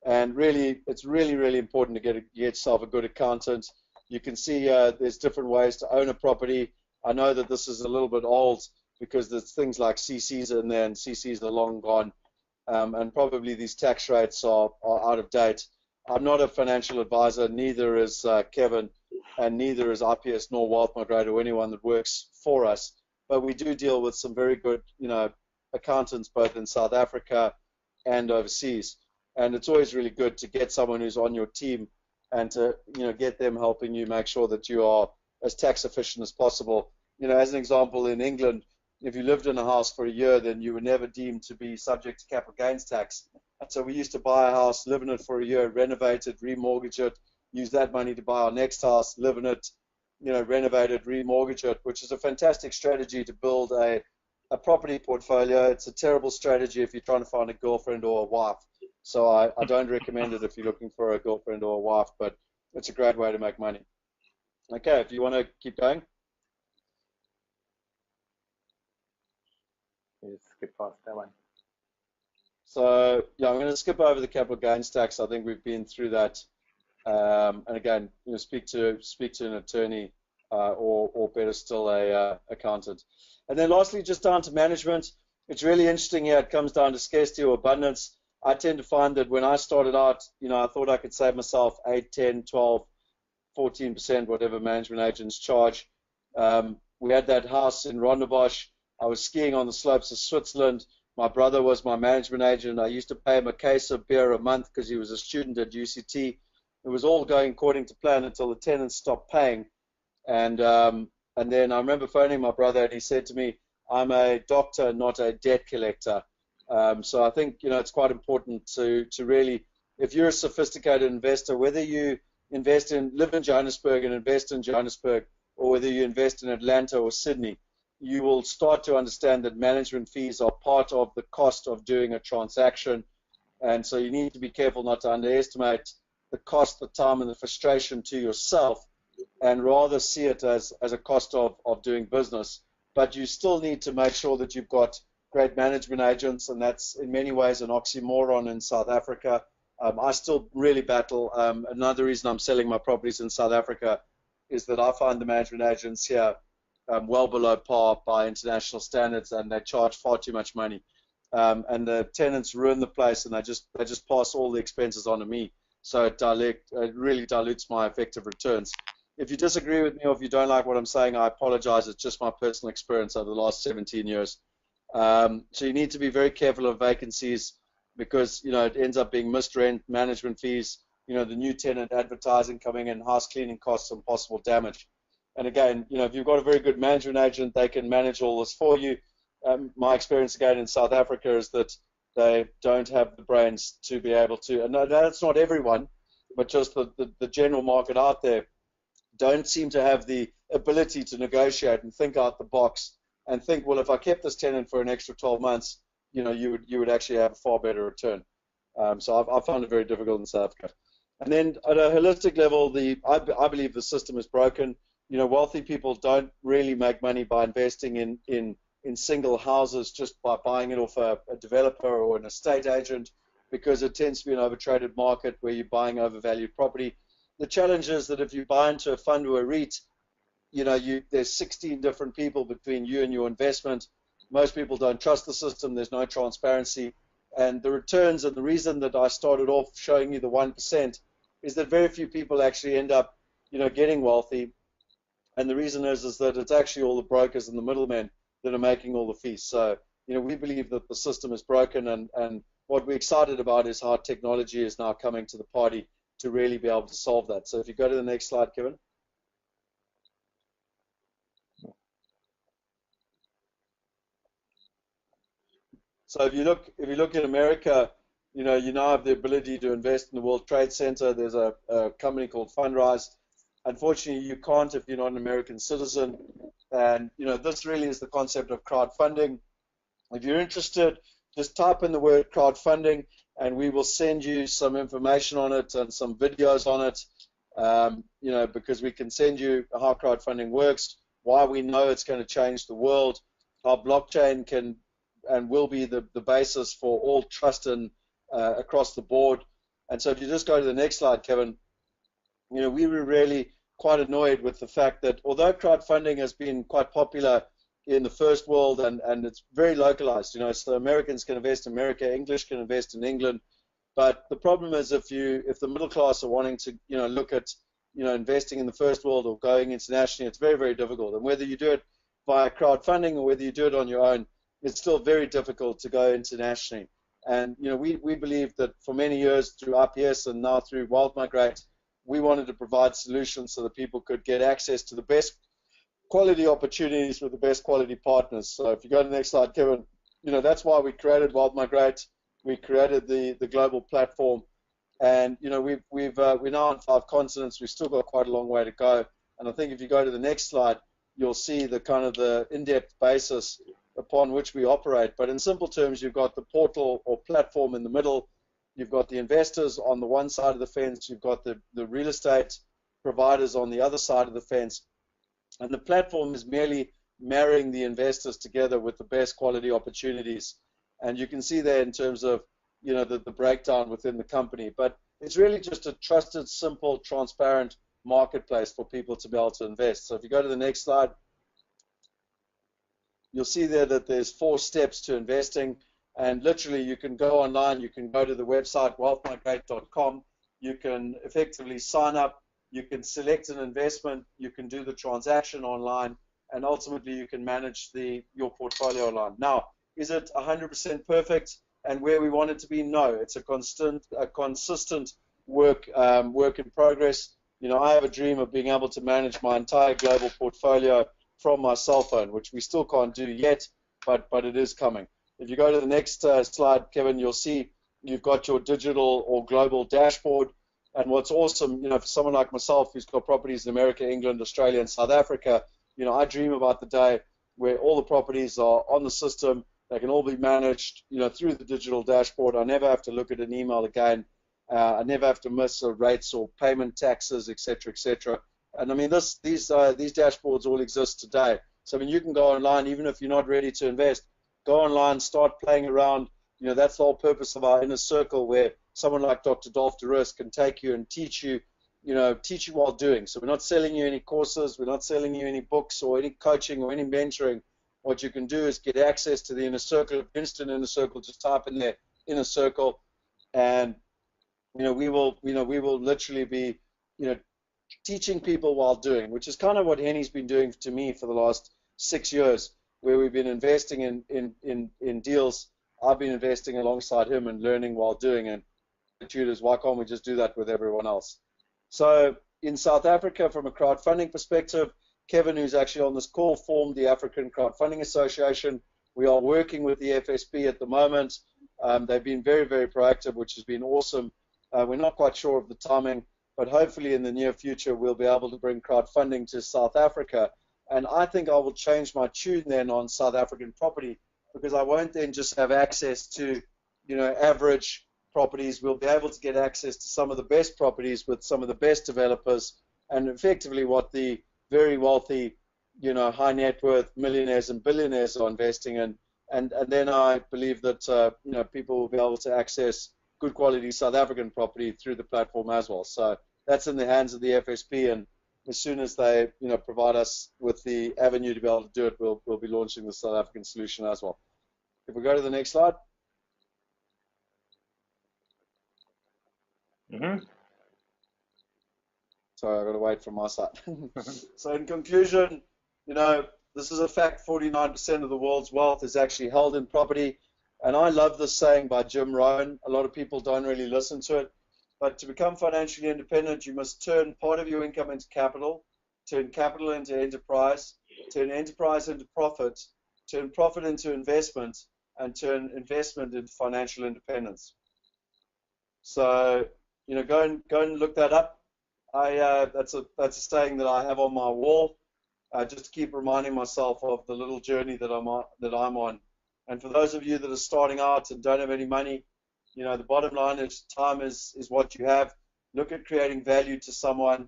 And really, it's really, really important to get yourself a good accountant. You can see there's different ways to own a property. I know that this is a little bit old because there's things like CCs in there, and CCs are long gone. And probably these tax rates are out of date. I'm not a financial advisor, neither is Kevin, and neither is IPS nor Wealth Migrate or anyone that works for us. But we do deal with some very good, accountants both in South Africa and overseas. And it's always really good to get someone who's on your team and to, get them helping you make sure that you are as tax efficient as possible. As an example, in England, if you lived in a house for a year, then you were never deemed to be subject to capital gains tax. And so we used to buy a house, live in it for a year, renovate it, remortgage it, use that money to buy our next house, live in it, renovate it, remortgage it, which is a fantastic strategy to build a property portfolio. It's a terrible strategy if you're trying to find a girlfriend or a wife. So I don't recommend it if you're looking for a girlfriend or a wife, but it's a great way to make money. Okay, if you want to keep going. Just skip past that one. So yeah, I'm going to skip over the capital gains tax. I think we've been through that. And again, speak to an attorney or better still, a accountant. And then lastly, just down to management. It's really interesting here. It comes down to scarcity or abundance. I tend to find that when I started out, I thought I could save myself 8, 10, 12, 14%, whatever management agents charge. We had that house in Rondebosch. I was skiing on the slopes of Switzerland. My brother was my management agent. I used to pay him a case of beer a month because he was a student at UCT. It was all going according to plan until the tenants stopped paying. And then I remember phoning my brother, and he said to me, "I'm a doctor, not a debt collector." So I think it's quite important to really, if you're a sophisticated investor, whether you live in Johannesburg and invest in Johannesburg, or whether you invest in Atlanta or Sydney, you will start to understand that management fees are part of the cost of doing a transaction. And so you need to be careful not to underestimate the cost, the time, and the frustration to yourself, and rather see it as a cost of doing business. But you still need to make sure that you've got great management agents, and that's in many ways an oxymoron in South Africa. I still really battle. Another reason I'm selling my properties in South Africa is that I find the management agents here well below par by international standards, and they charge far too much money. And the tenants ruin the place, and they just pass all the expenses on to me. So it really dilutes my effective returns. If you disagree with me, or if you don't like what I'm saying, I apologize. It's just my personal experience over the last 17 years. So you need to be very careful of vacancies, because it ends up being missed rent, management fees, the new tenant advertising coming in, house cleaning costs, and possible damage. And again, if you've got a very good management agent, they can manage all this for you. My experience again in South Africa is that they don't have the brains to be able to, and that's not everyone, but just the general market out there don't seem to have the ability to negotiate and think out the box and think, well, if I kept this tenant for an extra 12 months, you would actually have a far better return. So I found it very difficult in South Africa. And then at a holistic level, I believe the system is broken. Wealthy people don't really make money by investing in single houses just by buying it off a developer or an estate agent, because it tends to be an overtraded market where you're buying overvalued property. The challenge is that if you buy into a fund or a REIT, there's 16 different people between you and your investment. Most people don't trust the system. There's no transparency. And the returns, and the reason that I started off showing you the 1%, is that very few people actually end up, getting wealthy. And the reason is that it's actually all the brokers and the middlemen that are making all the fees. So, we believe that the system is broken, and what we're excited about is how technology is now coming to the party to really be able to solve that. So if you go to the next slide, Kevin. So if you look at America, you now have the ability to invest in the World Trade Center. There's a company called Fundrise. Unfortunately, you can't if you're not an American citizen. And this really is the concept of crowdfunding. If you're interested, just type in the word crowdfunding, and we will send you some information on it and some videos on it. Because we can send you how crowdfunding works, why we know it's going to change the world, how blockchain can and will be the basis for all trust and across the board. And so if you just go to the next slide, Kevin, we were really quite annoyed with the fact that although crowdfunding has been quite popular in the first world and it's very localized, so Americans can invest in America, English can invest in England, but the problem is if the middle class are wanting to look at investing in the first world or going internationally, it's very, very difficult. And whether you do it via crowdfunding or whether you do it on your own, it's still very difficult to go internationally. And we believe that for many years through RPS and now through Migrate, we wanted to provide solutions so that people could get access to the best quality opportunities with the best quality partners. So if you go to the next slide, Kevin, that's why we created Migrate. We created the global platform, and we're now on 5 continents. We've still got quite a long way to go. And I think if you go to the next slide, you'll see the kind of the in-depth basis upon which we operate. But in simple terms, you've got the portal or platform in the middle, you've got the investors on the one side of the fence, you've got the real estate providers on the other side of the fence, and the platform is merely marrying the investors together with the best quality opportunities. And you can see there in terms of the breakdown within the company, but it's really just a trusted, simple, transparent marketplace for people to be able to invest. So if you go to the next slide, you'll see there that there's 4 steps to investing, and literally you can go online, you can go to the website wealthmigrate.com, you can effectively sign up, you can select an investment, you can do the transaction online, and ultimately you can manage your portfolio online. Now, is it 100% perfect and where we want it to be? No, it's a consistent work in progress. I have a dream of being able to manage my entire global portfolio from my cell phone, which we still can't do yet, but it is coming. If you go to the next slide, Kevin, you'll see you've got your digital or global dashboard. And what's awesome, for someone like myself who's got properties in America, England, Australia, and South Africa, I dream about the day where all the properties are on the system. They can all be managed, through the digital dashboard. I never have to look at an email again. I never have to miss rates or payment taxes, etc., etc. And I mean, these dashboards all exist today. So I mean, you can go online even if you're not ready to invest. Go online, start playing around. That's the whole purpose of our inner circle, where someone like Dr. Dolph DeRisk can take you and teach you while doing. So we're not selling you any courses, we're not selling you any books or any coaching or any mentoring. What you can do is get access to the inner circle, instant inner circle. Just type in there inner circle, and we will literally be teaching people while doing, which is kind of what Henny's been doing to me for the last 6 years, where we've been investing in deals. I've been investing alongside him and learning while doing, and the tutors, why can't we just do that with everyone else? So in South Africa, from a crowdfunding perspective, Kevin, who's actually on this call, formed the African Crowdfunding Association. We are working with the FSB at the moment. They've been very, very proactive, which has been awesome. We're not quite sure of the timing, but hopefully in the near future we'll be able to bring crowdfunding to South Africa. And I think I will change my tune then on South African property, because I won't then just have access to, average properties. We'll be able to get access to some of the best properties with some of the best developers, and effectively what the very wealthy, high net worth millionaires and billionaires are investing in. And then I believe that, people will be able to access good quality South African property through the platform as well. So that's in the hands of the FSP, and as soon as they, provide us with the avenue to be able to do it, we'll be launching the South African solution as well. If we go to the next slide. Sorry, I've got to wait for my side. So in conclusion, this is a fact: 49% of the world's wealth is actually held in property. And I love this saying by Jim Rohn. A lot of people don't really listen to it. But to become financially independent, you must turn part of your income into capital, turn capital into enterprise, turn enterprise into profit, turn profit into investment, and turn investment into financial independence. So, go and look that up. That's a saying that I have on my wall. Just to keep reminding myself of the little journey that I'm on. And for those of you that are starting out and don't have any money, the bottom line is time is what you have. Look at creating value to someone,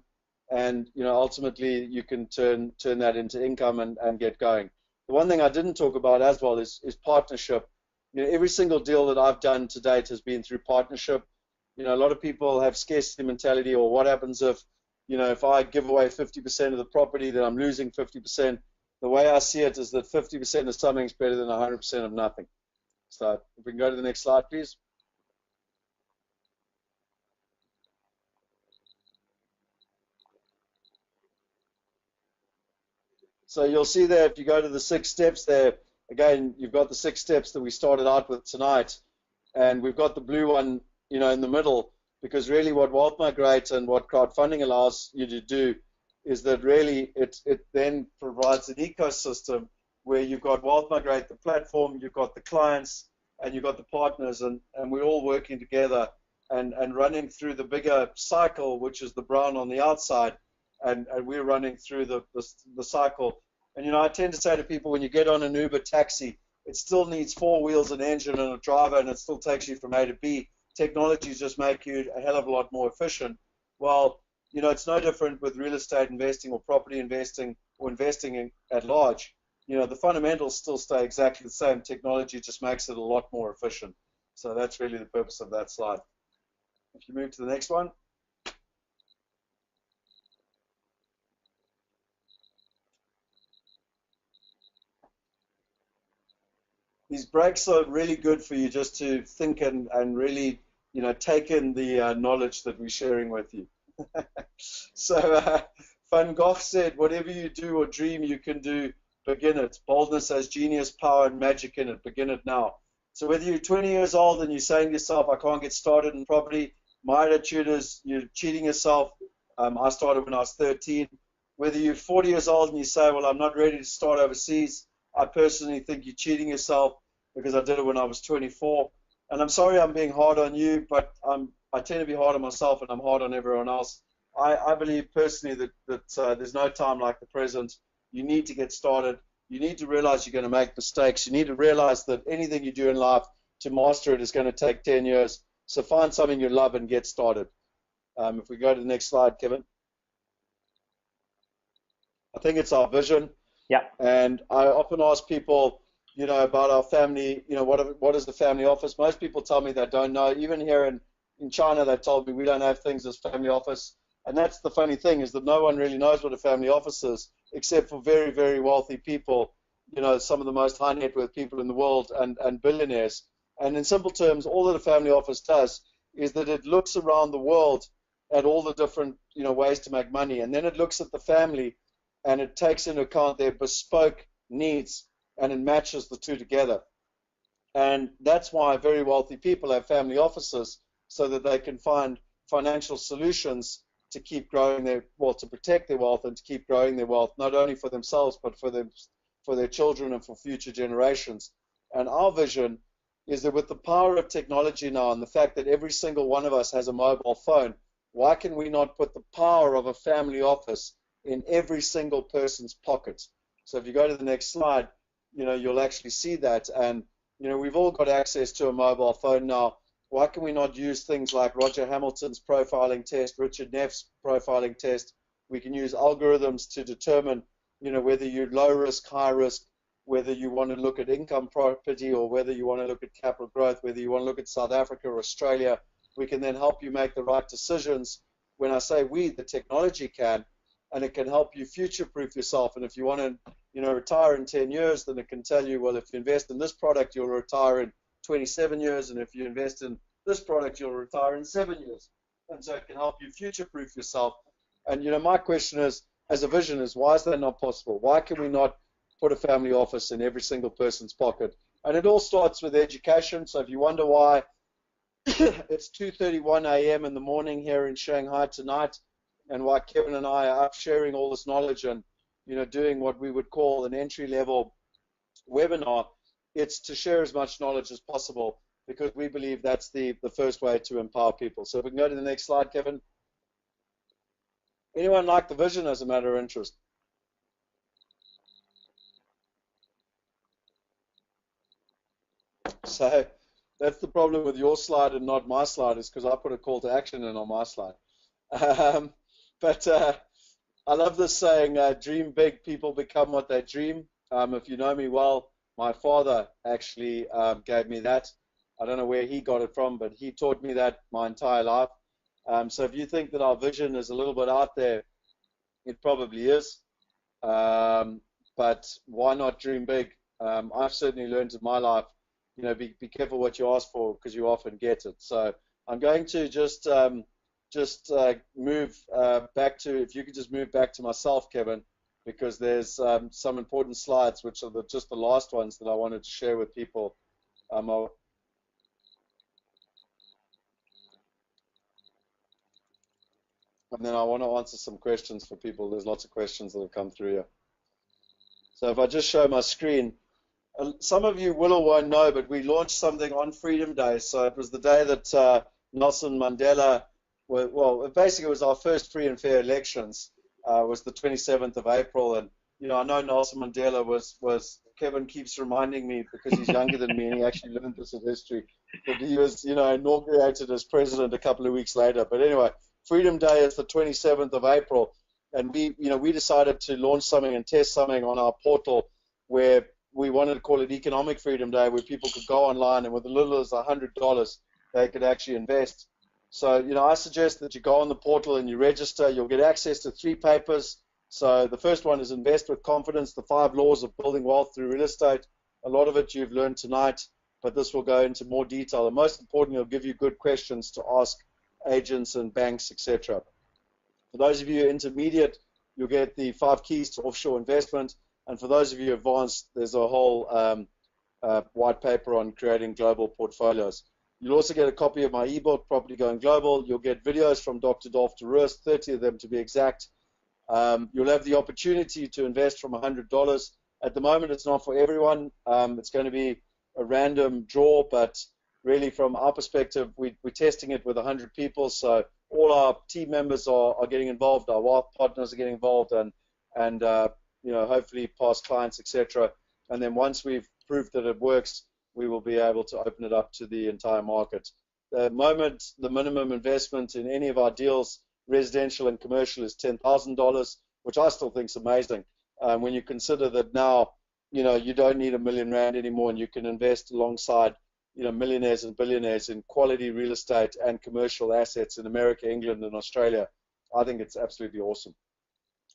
and ultimately you can turn that into income and get going. The one thing I didn't talk about as well is partnership. Every single deal that I've done to date has been through partnership. A lot of people have scarcity mentality, or what happens if I give away 50% of the property, then I'm losing 50%. The way I see it is that 50% of something is better than 100% of nothing. So if we can go to the next slide, please. So you'll see there, if you go to the 6 steps there, again, you've got the 6 steps that we started out with tonight, and we've got the blue one, in the middle, because really what Wealth Migrate and what crowdfunding allows you to do is that really it then provides an ecosystem where you've got Wealth Migrate, the platform, you've got the clients, and you've got the partners, and we're all working together and running through the bigger cycle, which is the brown on the outside, and we're running through the cycle. And I tend to say to people, when you get on an Uber taxi, it still needs 4 wheels, an engine, and a driver, and it still takes you from A to B. Technologies just make you a hell of a lot more efficient. Well, it's no different with real estate investing or property investing or investing at large. The fundamentals still stay exactly the same. Technology just makes it a lot more efficient. So that's really the purpose of that slide. If you move to the next one. These breaks are really good for you just to think and really, take in the knowledge that we're sharing with you. So Van Gogh said, whatever you do or dream you can do, begin it. Boldness has genius, power, and magic in it. Begin it now. So whether you're 20 years old and you're saying to yourself, I can't get started in property, my attitude is you're cheating yourself. I started when I was 13. Whether you're 40 years old and you say, well, I'm not ready to start overseas, I personally think you're cheating yourself, because I did it when I was 24. And I'm sorry I'm being hard on you, but I tend to be hard on myself, and I'm hard on everyone else. I believe personally that there's no time like the present. You need to get started. You need to realize you're going to make mistakes. You need to realize that anything you do in life, to master it, is going to take 10 years. So find something you love and get started. If we go to the next slide, Kevin. I think it's our vision. Yeah. And I often ask people, about our family, what is the family office? Most people tell me they don't know. Even here in China, they told me we don't have things as family office. And that's the funny thing, is that no one really knows what a family office is, except for very, very wealthy people, some of the most high net worth people in the world, and billionaires. And in simple terms, all that a family office does is that it looks around the world at all the different, ways to make money. And then it looks at the family, and it takes into account their bespoke needs, and it matches the two together. And that's why very wealthy people have family offices, so that they can find financial solutions to keep growing to protect their wealth and to keep growing their wealth, not only for themselves, but for their children and for future generations. And our vision is that with the power of technology now and the fact that every single one of us has a mobile phone, why can we not put the power of a family office in every single person's pocket? So if you go to the next slide, you'll actually see that. And, we've all got access to a mobile phone now. Why can we not use things like Roger Hamilton's profiling test, Richard Neff's profiling test? We can use algorithms to determine, whether you're low risk, high risk, whether you want to look at income property or whether you want to look at capital growth, whether you want to look at South Africa or Australia. We can then help you make the right decisions. When I say we, the technology can, and it can help you future-proof yourself. And if you want to, retire in 10 years, then it can tell you, well, if you invest in this product, you'll retire in 27 years, and if you invest in this product, you'll retire in 7 years. And so it can help you future-proof yourself. And, my question is, as a vision, is why is that not possible? Why can we not put a family office in every single person's pocket? And it all starts with education. So if you wonder why it's 2:31 a.m. in the morning here in Shanghai tonight, and why Kevin and I are up sharing all this knowledge and, doing what we would call an entry-level webinar, it's to share as much knowledge as possible, because we believe that's the first way to empower people. So if we can go to the next slide, Kevin. Anyone like the vision as a matter of interest? So that's the problem with your slide and not my slide, is because I put a call to action in on my slide. But I love this saying, dream big, people become what they dream. If you know me well, my father actually gave me that. I don't know where he got it from, but he taught me that my entire life. So if you think that our vision is a little bit out there, it probably is. But why not dream big? I've certainly learned in my life, be careful what you ask for, because you often get it. So I'm going to just move back to, if you could just move back to myself, Kevin, because there's some important slides, which are just the last ones that I wanted to share with people. And then I want to answer some questions for people. There's lots of questions that have come through here. So if I just show my screen, some of you will or won't know, but we launched something on Freedom Day. So it was the day that Nelson Mandela, well, basically it was our first free and fair elections, was the 27th of April. And, I know Nelson Mandela was, Kevin keeps reminding me, because he's younger than me and he actually learned this in history, that he was, inaugurated as president a couple of weeks later. But anyway, Freedom Day is the 27th of April. And we decided to launch something and test something on our portal where we wanted to call it Economic Freedom Day, where people could go online and with as little as $100, they could actually invest. So, I suggest that you go on the portal and you register. You'll get access to 3 papers. So the first one is Invest with Confidence, the 5 laws of building wealth through real estate. A lot of it you've learned tonight, but this will go into more detail. And most importantly, it'll give you good questions to ask agents and banks, etc. For those of you intermediate, you'll get the 5 keys to offshore investment. And for those of you advanced, there's a whole white paper on creating global portfolios. You'll also get a copy of my ebook, Property Going Global. You'll get videos from Dr. Dolph DeRoos, 30 of them to be exact. You'll have the opportunity to invest from $100. At the moment, it's not for everyone. It's going to be a random draw, but really from our perspective, we're testing it with 100 people. So all our team members are getting involved, our wealth partners are getting involved, and hopefully past clients, etc. And then once we've proved that it works, we will be able to open it up to the entire market. The moment the minimum investment in any of our deals, residential and commercial, is $10,000, which I still think is amazing. When you consider that now, you don't need $1 million anymore, and you can invest alongside, millionaires and billionaires in quality real estate and commercial assets in America, England, and Australia. I think it's absolutely awesome.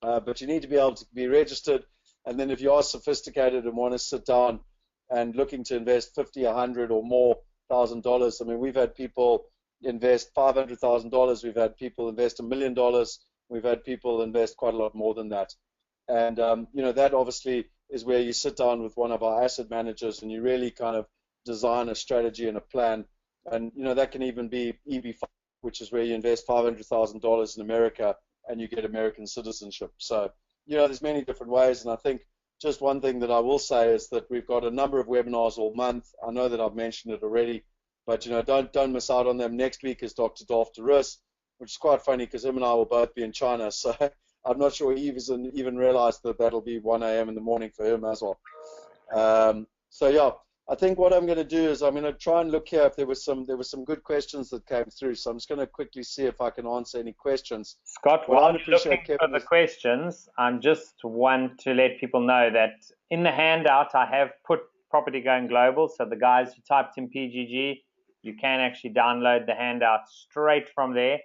But you need to be able to be registered, and then if you are sophisticated and want to sit down and looking to invest $50, $100 or more $1,000, I mean, we've had people invest $500,000, we've had people invest $1 million, we've had people invest quite a lot more than that. And that obviously is where you sit down with one of our asset managers and you really kind of design a strategy and a plan. And that can even be EB5, which is where you invest $500,000 in America and you get American citizenship. So there's many different ways, and I think just one thing that I will say is that we've got a number of webinars all month. I know that I've mentioned it already, but don't miss out on them. Next week is Dr. Dolph DeRis, which is quite funny because him and I will both be in China. So I'm not sure he even realized that that'll be 1 a.m. in the morning for him as well. So yeah, I think what I'm going to do is I'm going to try and look here if there were some good questions that came through. So I'm just going to quickly see if I can answer any questions. Scott, while you're looking for the questions, I just want to let people know that in the handout I have put Property Going Global. So the guys who typed in PGG, you can actually download the handout straight from there.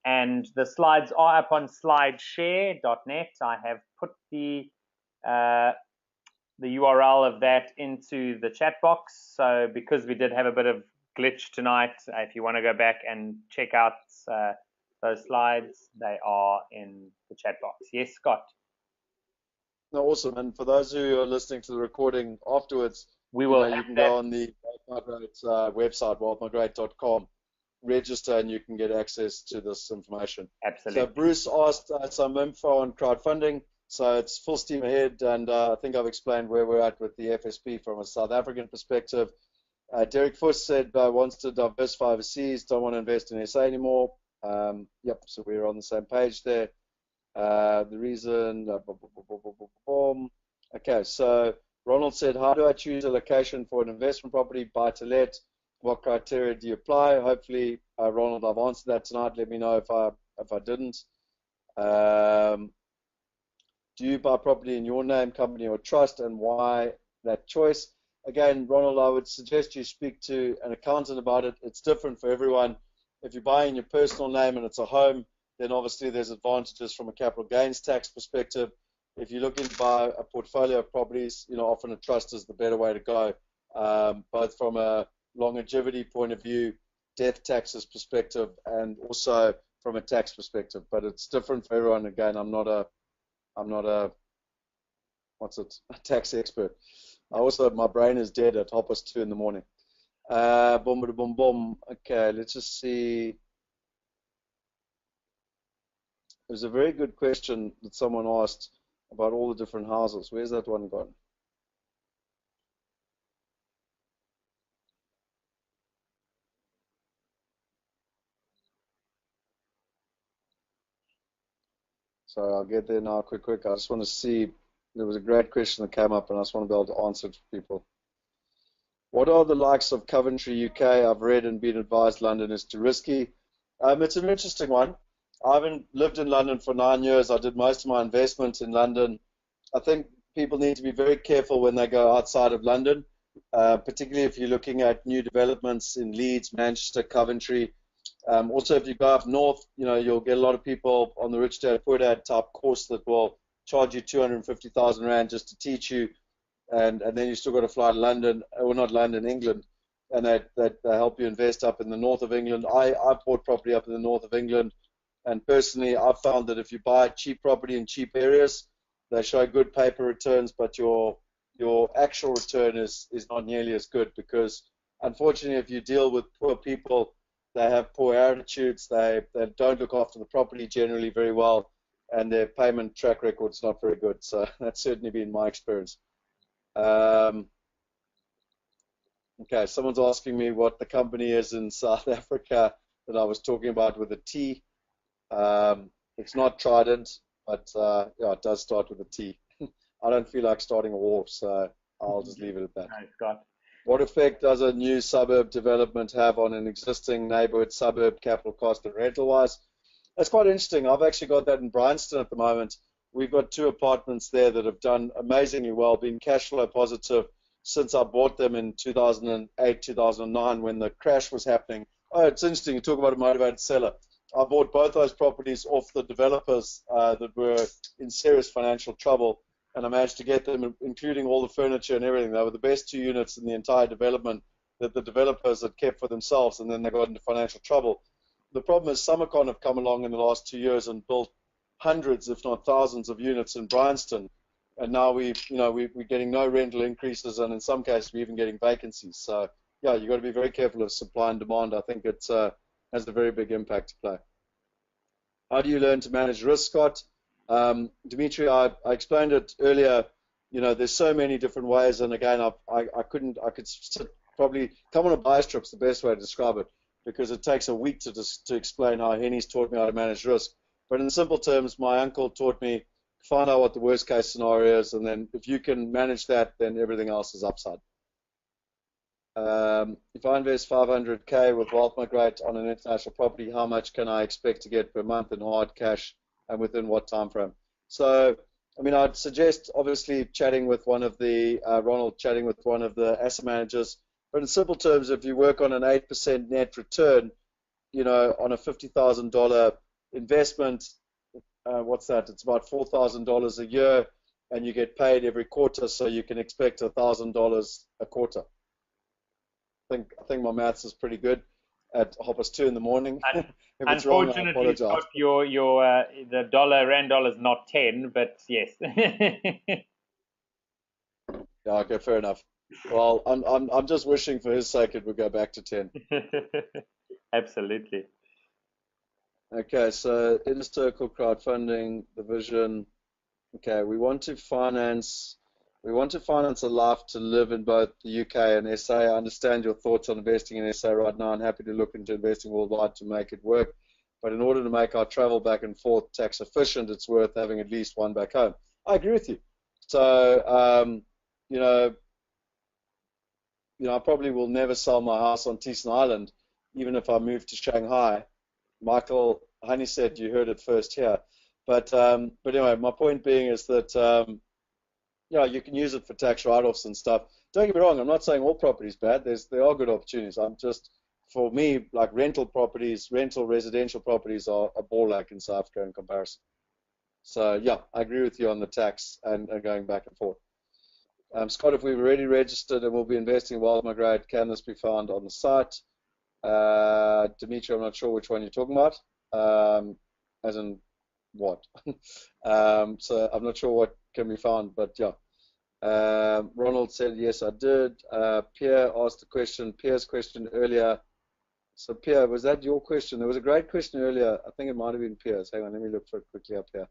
And the slides are up on slideshare.net. I have put the URL of that into the chat box. So because we did have a bit of glitch tonight, if you want to go back and check out those slides, they are in the chat box. Yes, Scott? No, awesome. And for those who are listening to the recording afterwards, you can go on the Migrate website, migrate.com, register, and you can get access to this information. Absolutely. So Bruce asked some info on crowdfunding. So it's full steam ahead, and I think I've explained where we're at with the FSP from a South African perspective. Derek Fuss said wants to diversify overseas, don't want to invest in SA anymore. Yep, so we're on the same page there. The reason, okay, so Ronald said, how do I choose a location for an investment property, buy to let? What criteria do you apply? Hopefully, Ronald, I've answered that tonight. Let me know if I didn't. Do you buy property in your name, company, or trust, and why that choice? Again, Ronald, I would suggest you speak to an accountant about it. It's different for everyone. If you buy in your personal name and it's a home, then obviously there's advantages from a capital gains tax perspective. If you're looking to buy a portfolio of properties, often a trust is the better way to go, both from a longevity point of view, death taxes perspective, and also from a tax perspective. But it's different for everyone. Again, I'm not a tax expert. My brain is dead at 2:30 in the morning. Okay, let's just see. There's a very good question that someone asked about all the different houses. Where's that one gone? So I'll get there now quick. I just want to see, there was a great question that came up and I just want to be able to answer it for people. What are the likes of Coventry, UK? I've read and been advised London is too risky. It's an interesting one. I haven't lived in London for 9 years. I did most of my investments in London. I think people need to be very careful when they go outside of London, particularly if you're looking at new developments in Leeds, Manchester, Coventry. Also, if you go up north, you'll get a lot of people on the Rich Dad Poor Dad type course that will charge you 250,000 Rand just to teach you, and then you still got to fly to London, or not London, England, and they help you invest up in the north of England. I bought property up in the north of England, and personally, I've found that if you buy cheap property in cheap areas, they show good paper returns, but your actual return is not nearly as good because, unfortunately, if you deal with poor people, they have poor attitudes, they don't look after the property generally very well, and their payment track record is not very good. So that's certainly been my experience. Okay, someone's asking me what the company is in South Africa that I was talking about with a T. It's not Trident, but yeah, it does start with a T. I don't feel like starting a war, so I'll just leave it at that. Nice, Scott. What effect does a new suburb development have on an existing neighborhood suburb capital cost and rental-wise? That's quite interesting. I've actually got that in Bryanston at the moment. We've got 2 apartments there that have done amazingly well, been cash flow positive since I bought them in 2008, 2009 when the crash was happening. Oh, it's interesting. You talk about a motivated seller. I bought both those properties off the developers that were in serious financial trouble, and I managed to get them, including all the furniture and everything. They were the best 2 units in the entire development that the developers had kept for themselves, and then they got into financial trouble. The problem is Summercon have come along in the last 2 years and built hundreds, if not thousands, of units in Bryanston, and now we're getting no rental increases, and in some cases we're even getting vacancies. So yeah, you've got to be very careful of supply and demand. I think it has a very big impact to play. How do you learn to manage risk, Scott? Dimitri, I explained it earlier. there's so many different ways. And again, I could probably come on a bias trip's the best way to describe it, because it takes a week to explain how Henny's taught me how to manage risk. But in simple terms, my uncle taught me, find out what the worst case scenario is, and then if you can manage that, then everything else is upside. If I invest 500K with Wealth Migrate on an international property, how much can I expect to get per month in hard cash, and within what time frame? So, I mean, I'd suggest obviously chatting with one of the, Ronald, chatting with one of the asset managers. But in simple terms, if you work on an 8% net return, on a $50,000 investment, what's that? It's about $4,000 a year, and you get paid every quarter, so you can expect $1,000 a quarter. I think my maths is pretty good at 2:30 in the morning. If it's wrong, I unfortunately, apologize. Scott, the rand dollar is not 10, but yes. Yeah, okay, fair enough. Well, I'm just wishing for his sake it would go back to 10. Absolutely. Okay, so inner circle crowdfunding, the vision. Okay, we want to finance a life to live in both the UK and SA. I understand your thoughts on investing in SA right now. I'm happy to look into investing worldwide to make it work. But in order to make our travel back and forth tax efficient, it's worth having at least one back home. I agree with you. So, I probably will never sell my house on Teeson Island, even if I move to Shanghai. Michael, Honey said you heard it first here. But anyway, my point being is that, you can use it for tax write-offs and stuff. Don't get me wrong, I'm not saying all property is bad. There are good opportunities. For me, like rental residential properties are a ball ache in South Africa in comparison. So, yeah, I agree with you on the tax and going back and forth. Scott, if we've already registered and we'll be investing in Wealth Migrate, can this be found on the site? Dimitri, I'm not sure which one you're talking about. As in what? So I'm not sure what can be found, but yeah. Ronald said, yes, I did. Pierre asked the question, Pierre's question earlier. So Pierre, was that your question? There was a great question earlier. I think it might have been Pierre's. Hang on, let me look for it quickly up here.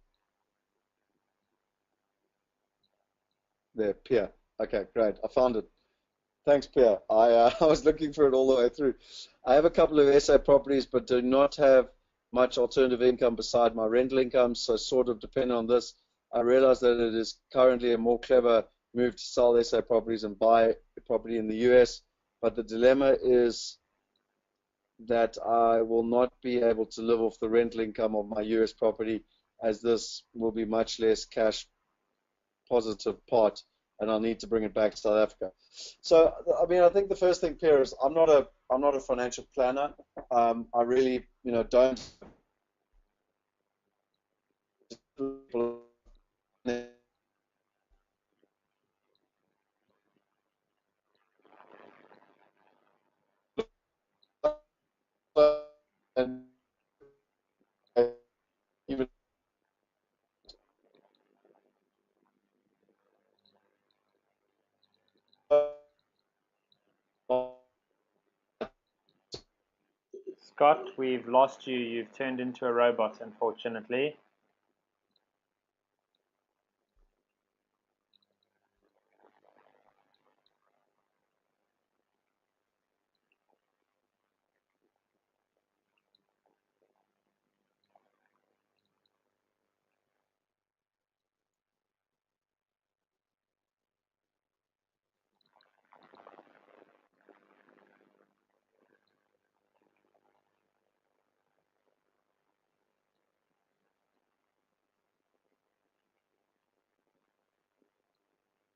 There, Pierre. Okay, great. I found it. Thanks, Pierre. I was looking for it all the way through. I have a couple of SA properties, but do not have much alternative income beside my rental income, so sort of depending on this, I realize that it is currently a more clever move to sell SA properties and buy a property in the US, but the dilemma is that I will not be able to live off the rental income of my US property, as this will be much less cash positive part, and I'll need to bring it back to South Africa. So, I mean, I think the first thing, Pierre, is I'm not a financial planner. I really, don't. And even Scott, we've lost you. You've turned into a robot, unfortunately.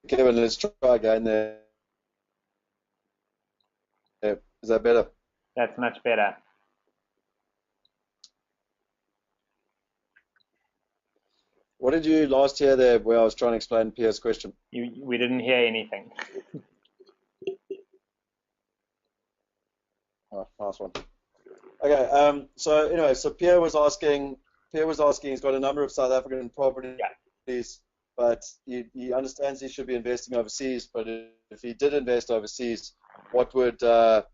Kevin, let's try again there. Is that better? That's much better. What did you last hear there where I was trying to explain Pierre's question? We didn't hear anything. Oh, nice one. Okay, so anyway, so Pierre was asking, he's got a number of South African properties, Yeah. but he understands he should be investing overseas, but if he did invest overseas, what would that,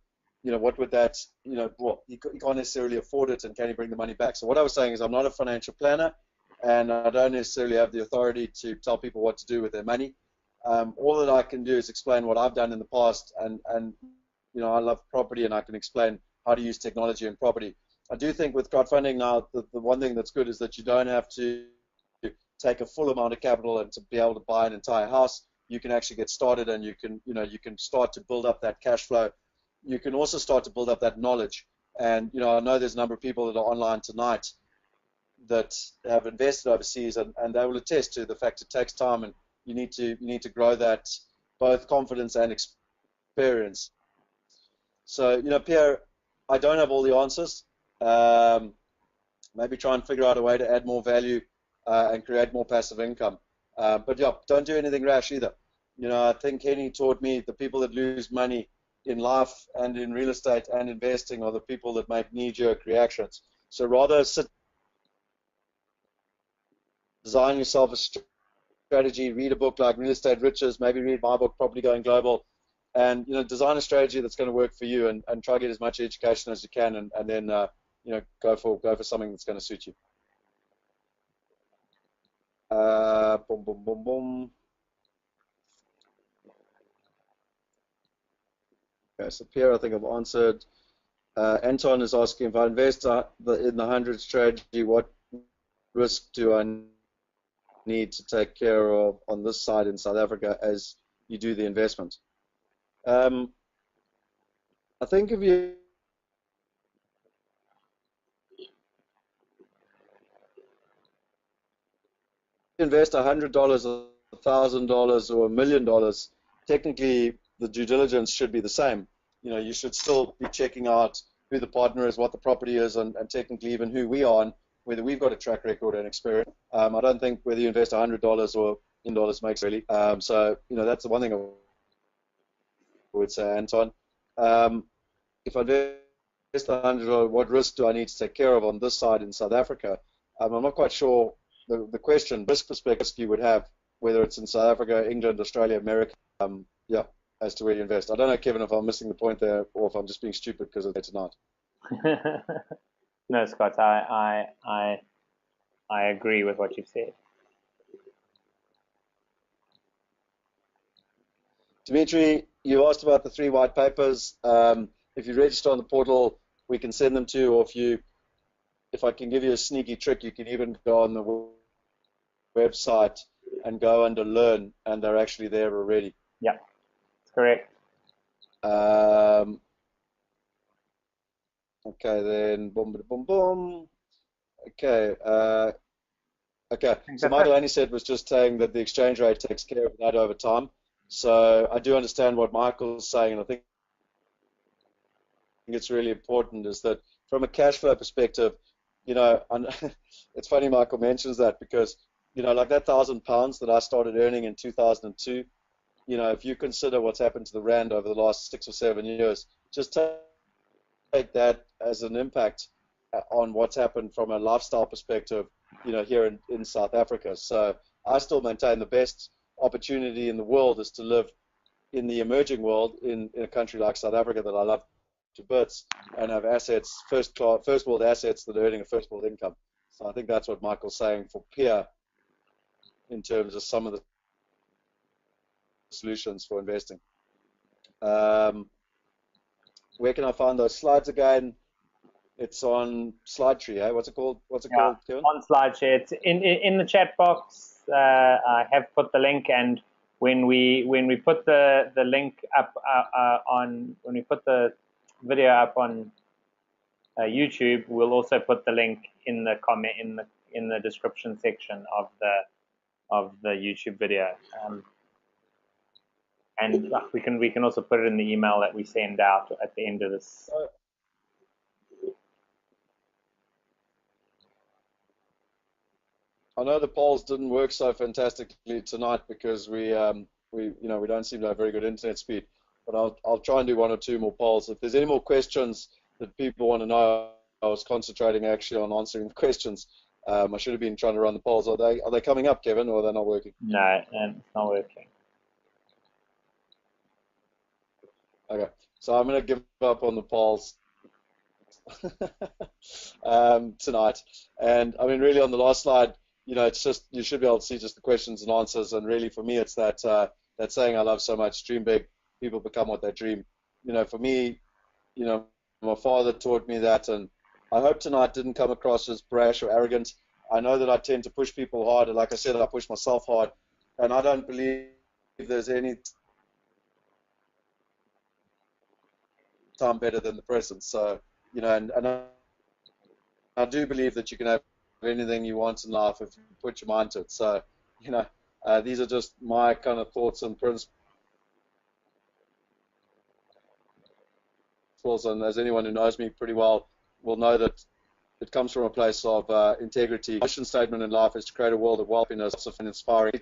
well, he can't necessarily afford it, and can he bring the money back? So what I was saying is I'm not a financial planner, and I don't necessarily have the authority to tell people what to do with their money. All that I can do is explain what I've done in the past, and I love property, and I can explain how to use technology in property. I do think with crowdfunding now, the one thing that's good is that you don't have to take a full amount of capital and to be able to buy an entire house. You can actually get started, and you can start to build up that cash flow. You can also start to build up that knowledge. And I know there's a number of people that are online tonight that have invested overseas, and they will attest to the fact it takes time, and you need to grow that both confidence and experience. So Pierre, I don't have all the answers. Maybe try and figure out a way to add more value and create more passive income. But yeah, don't do anything rash either. I think Henny taught me the people that lose money in life and in real estate and investing are the people that make knee-jerk reactions. So rather design yourself a strategy, read a book like Real Estate Riches, maybe read my book, Property Going Global, and design a strategy that's going to work for you, and try to get as much education as you can, and then go for something that's going to suit you. Boom, boom, boom, boom. Okay, so Pierre, I think I've answered. Anton is asking, if I invest in the 100 strategy, what risk do I need to take care of on this side in South Africa as you do the investment? I think if you invest $100, $1,000, or $1 million, technically the due diligence should be the same. You should still be checking out who the partner is, what the property is, and technically even who we are, and whether we've got a track record and experience. I don't think whether you invest $100 or $1 makes really. So that's the one thing I would say, Anton. If I invest $100, what risk do I need to take care of on this side in South Africa? I'm not quite sure the question, risk perspective you would have, whether it's in South Africa, England, Australia, America, as to where you invest. I don't know, Kevin, if I'm missing the point there, or if I'm just being stupid because it's tonight. No, Scott, I agree with what you've said. Dimitri, you asked about the 3 white papers. If you register on the portal, we can send them to you, or if I can give you a sneaky trick, you can even go on the website and go under Learn, and they're actually there already. Yeah, that's correct. Okay, then boom, boom, boom. Okay, okay. So Michael only said was just saying that the exchange rate takes care of that over time. So I do understand what Michael's saying, and I think it's really important is that from a cash flow perspective, it's funny Michael mentions that because, like that £1,000 that I started earning in 2002, if you consider what's happened to the Rand over the last 6 or 7 years, just take that as an impact on what's happened from a lifestyle perspective, here in South Africa. So I still maintain the best opportunity in the world is to live in the emerging world in a country like South Africa that I love to bits, and have assets, first world assets that are earning a first world income. So I think that's what Michael's saying for Pierre in terms of some of the solutions for investing. Where can I find those slides again? It's on SlideTree, eh? What's it called? Called, Kevin? On SlideShare. It's in the chat box. I have put the link, and when we put the link up when we put the video up on YouTube, we'll also put the link in the comment in the description section of the YouTube video. And we can also put it in the email that we send out at the end of this. I know the polls didn't work so fantastically tonight because we don't seem to have very good internet speed. But I'll try and do 1 or 2 more polls. If there's any more questions that people want to know, I was concentrating actually on answering the questions. I should have been trying to run the polls. Are they coming up, Kevin, or are they not working? No, it's not working. Okay, so I'm going to give up on the polls tonight. And I mean, really, on the last slide, it's just you should be able to see just the questions and answers. And really, for me, it's that that saying I love so much, dream big, people become what they dream. For me, my father taught me that, and I hope tonight didn't come across as brash or arrogant. I know that I tend to push people hard, and like I said, I push myself hard, and I don't believe there's any time better than the present. So, and I do believe that you can have anything you want in life if you put your mind to it. So, these are just my kind of thoughts and principles. And as anyone who knows me pretty well will know that it comes from a place of integrity. My mission statement in life is to create a world of wealthiness and inspiring.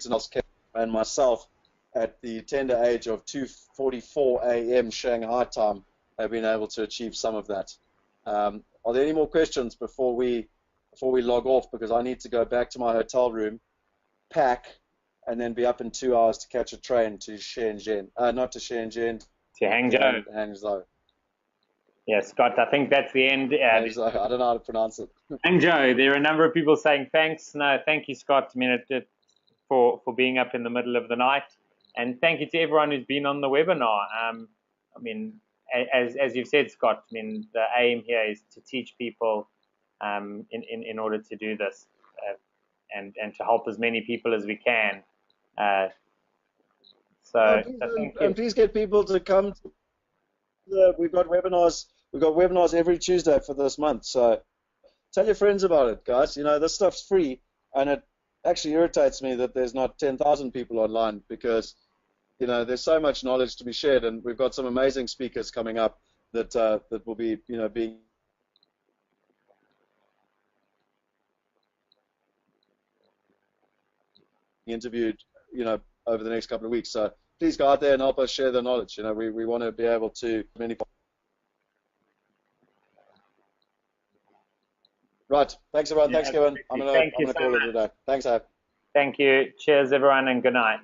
And myself, at the tender age of 2:44 a.m. Shanghai time, have been able to achieve some of that. Are there any more questions before we log off? Because I need to go back to my hotel room, pack, and then be up in 2 hours to catch a train to Shenzhen. Not to Shenzhen. To Hangzhou. Hangzhou. Yeah, Scott, I think that's the end. Hangzhou. I don't know how to pronounce it. Hangzhou. There are a number of people saying thanks. No, thank you, Scott. I mean, for being up in the middle of the night. And thank you to everyone who's been on the webinar. I mean, as you've said, Scott, I mean, the aim here is to teach people in order to do this and to help as many people as we can. And please get people to come. We've got webinars every Tuesday for this month. So tell your friends about it, guys. This stuff's free, and it actually irritates me that there's not 10,000 people online, because there's so much knowledge to be shared, and we've got some amazing speakers coming up that will be being interviewed over the next couple of weeks. So please go out there and help us share the knowledge. We want to be able to many. Right. Thanks, everyone. Thanks, Kevin. I'm gonna call it a day. Thanks, Ab. Thank you. Cheers, everyone, and good night.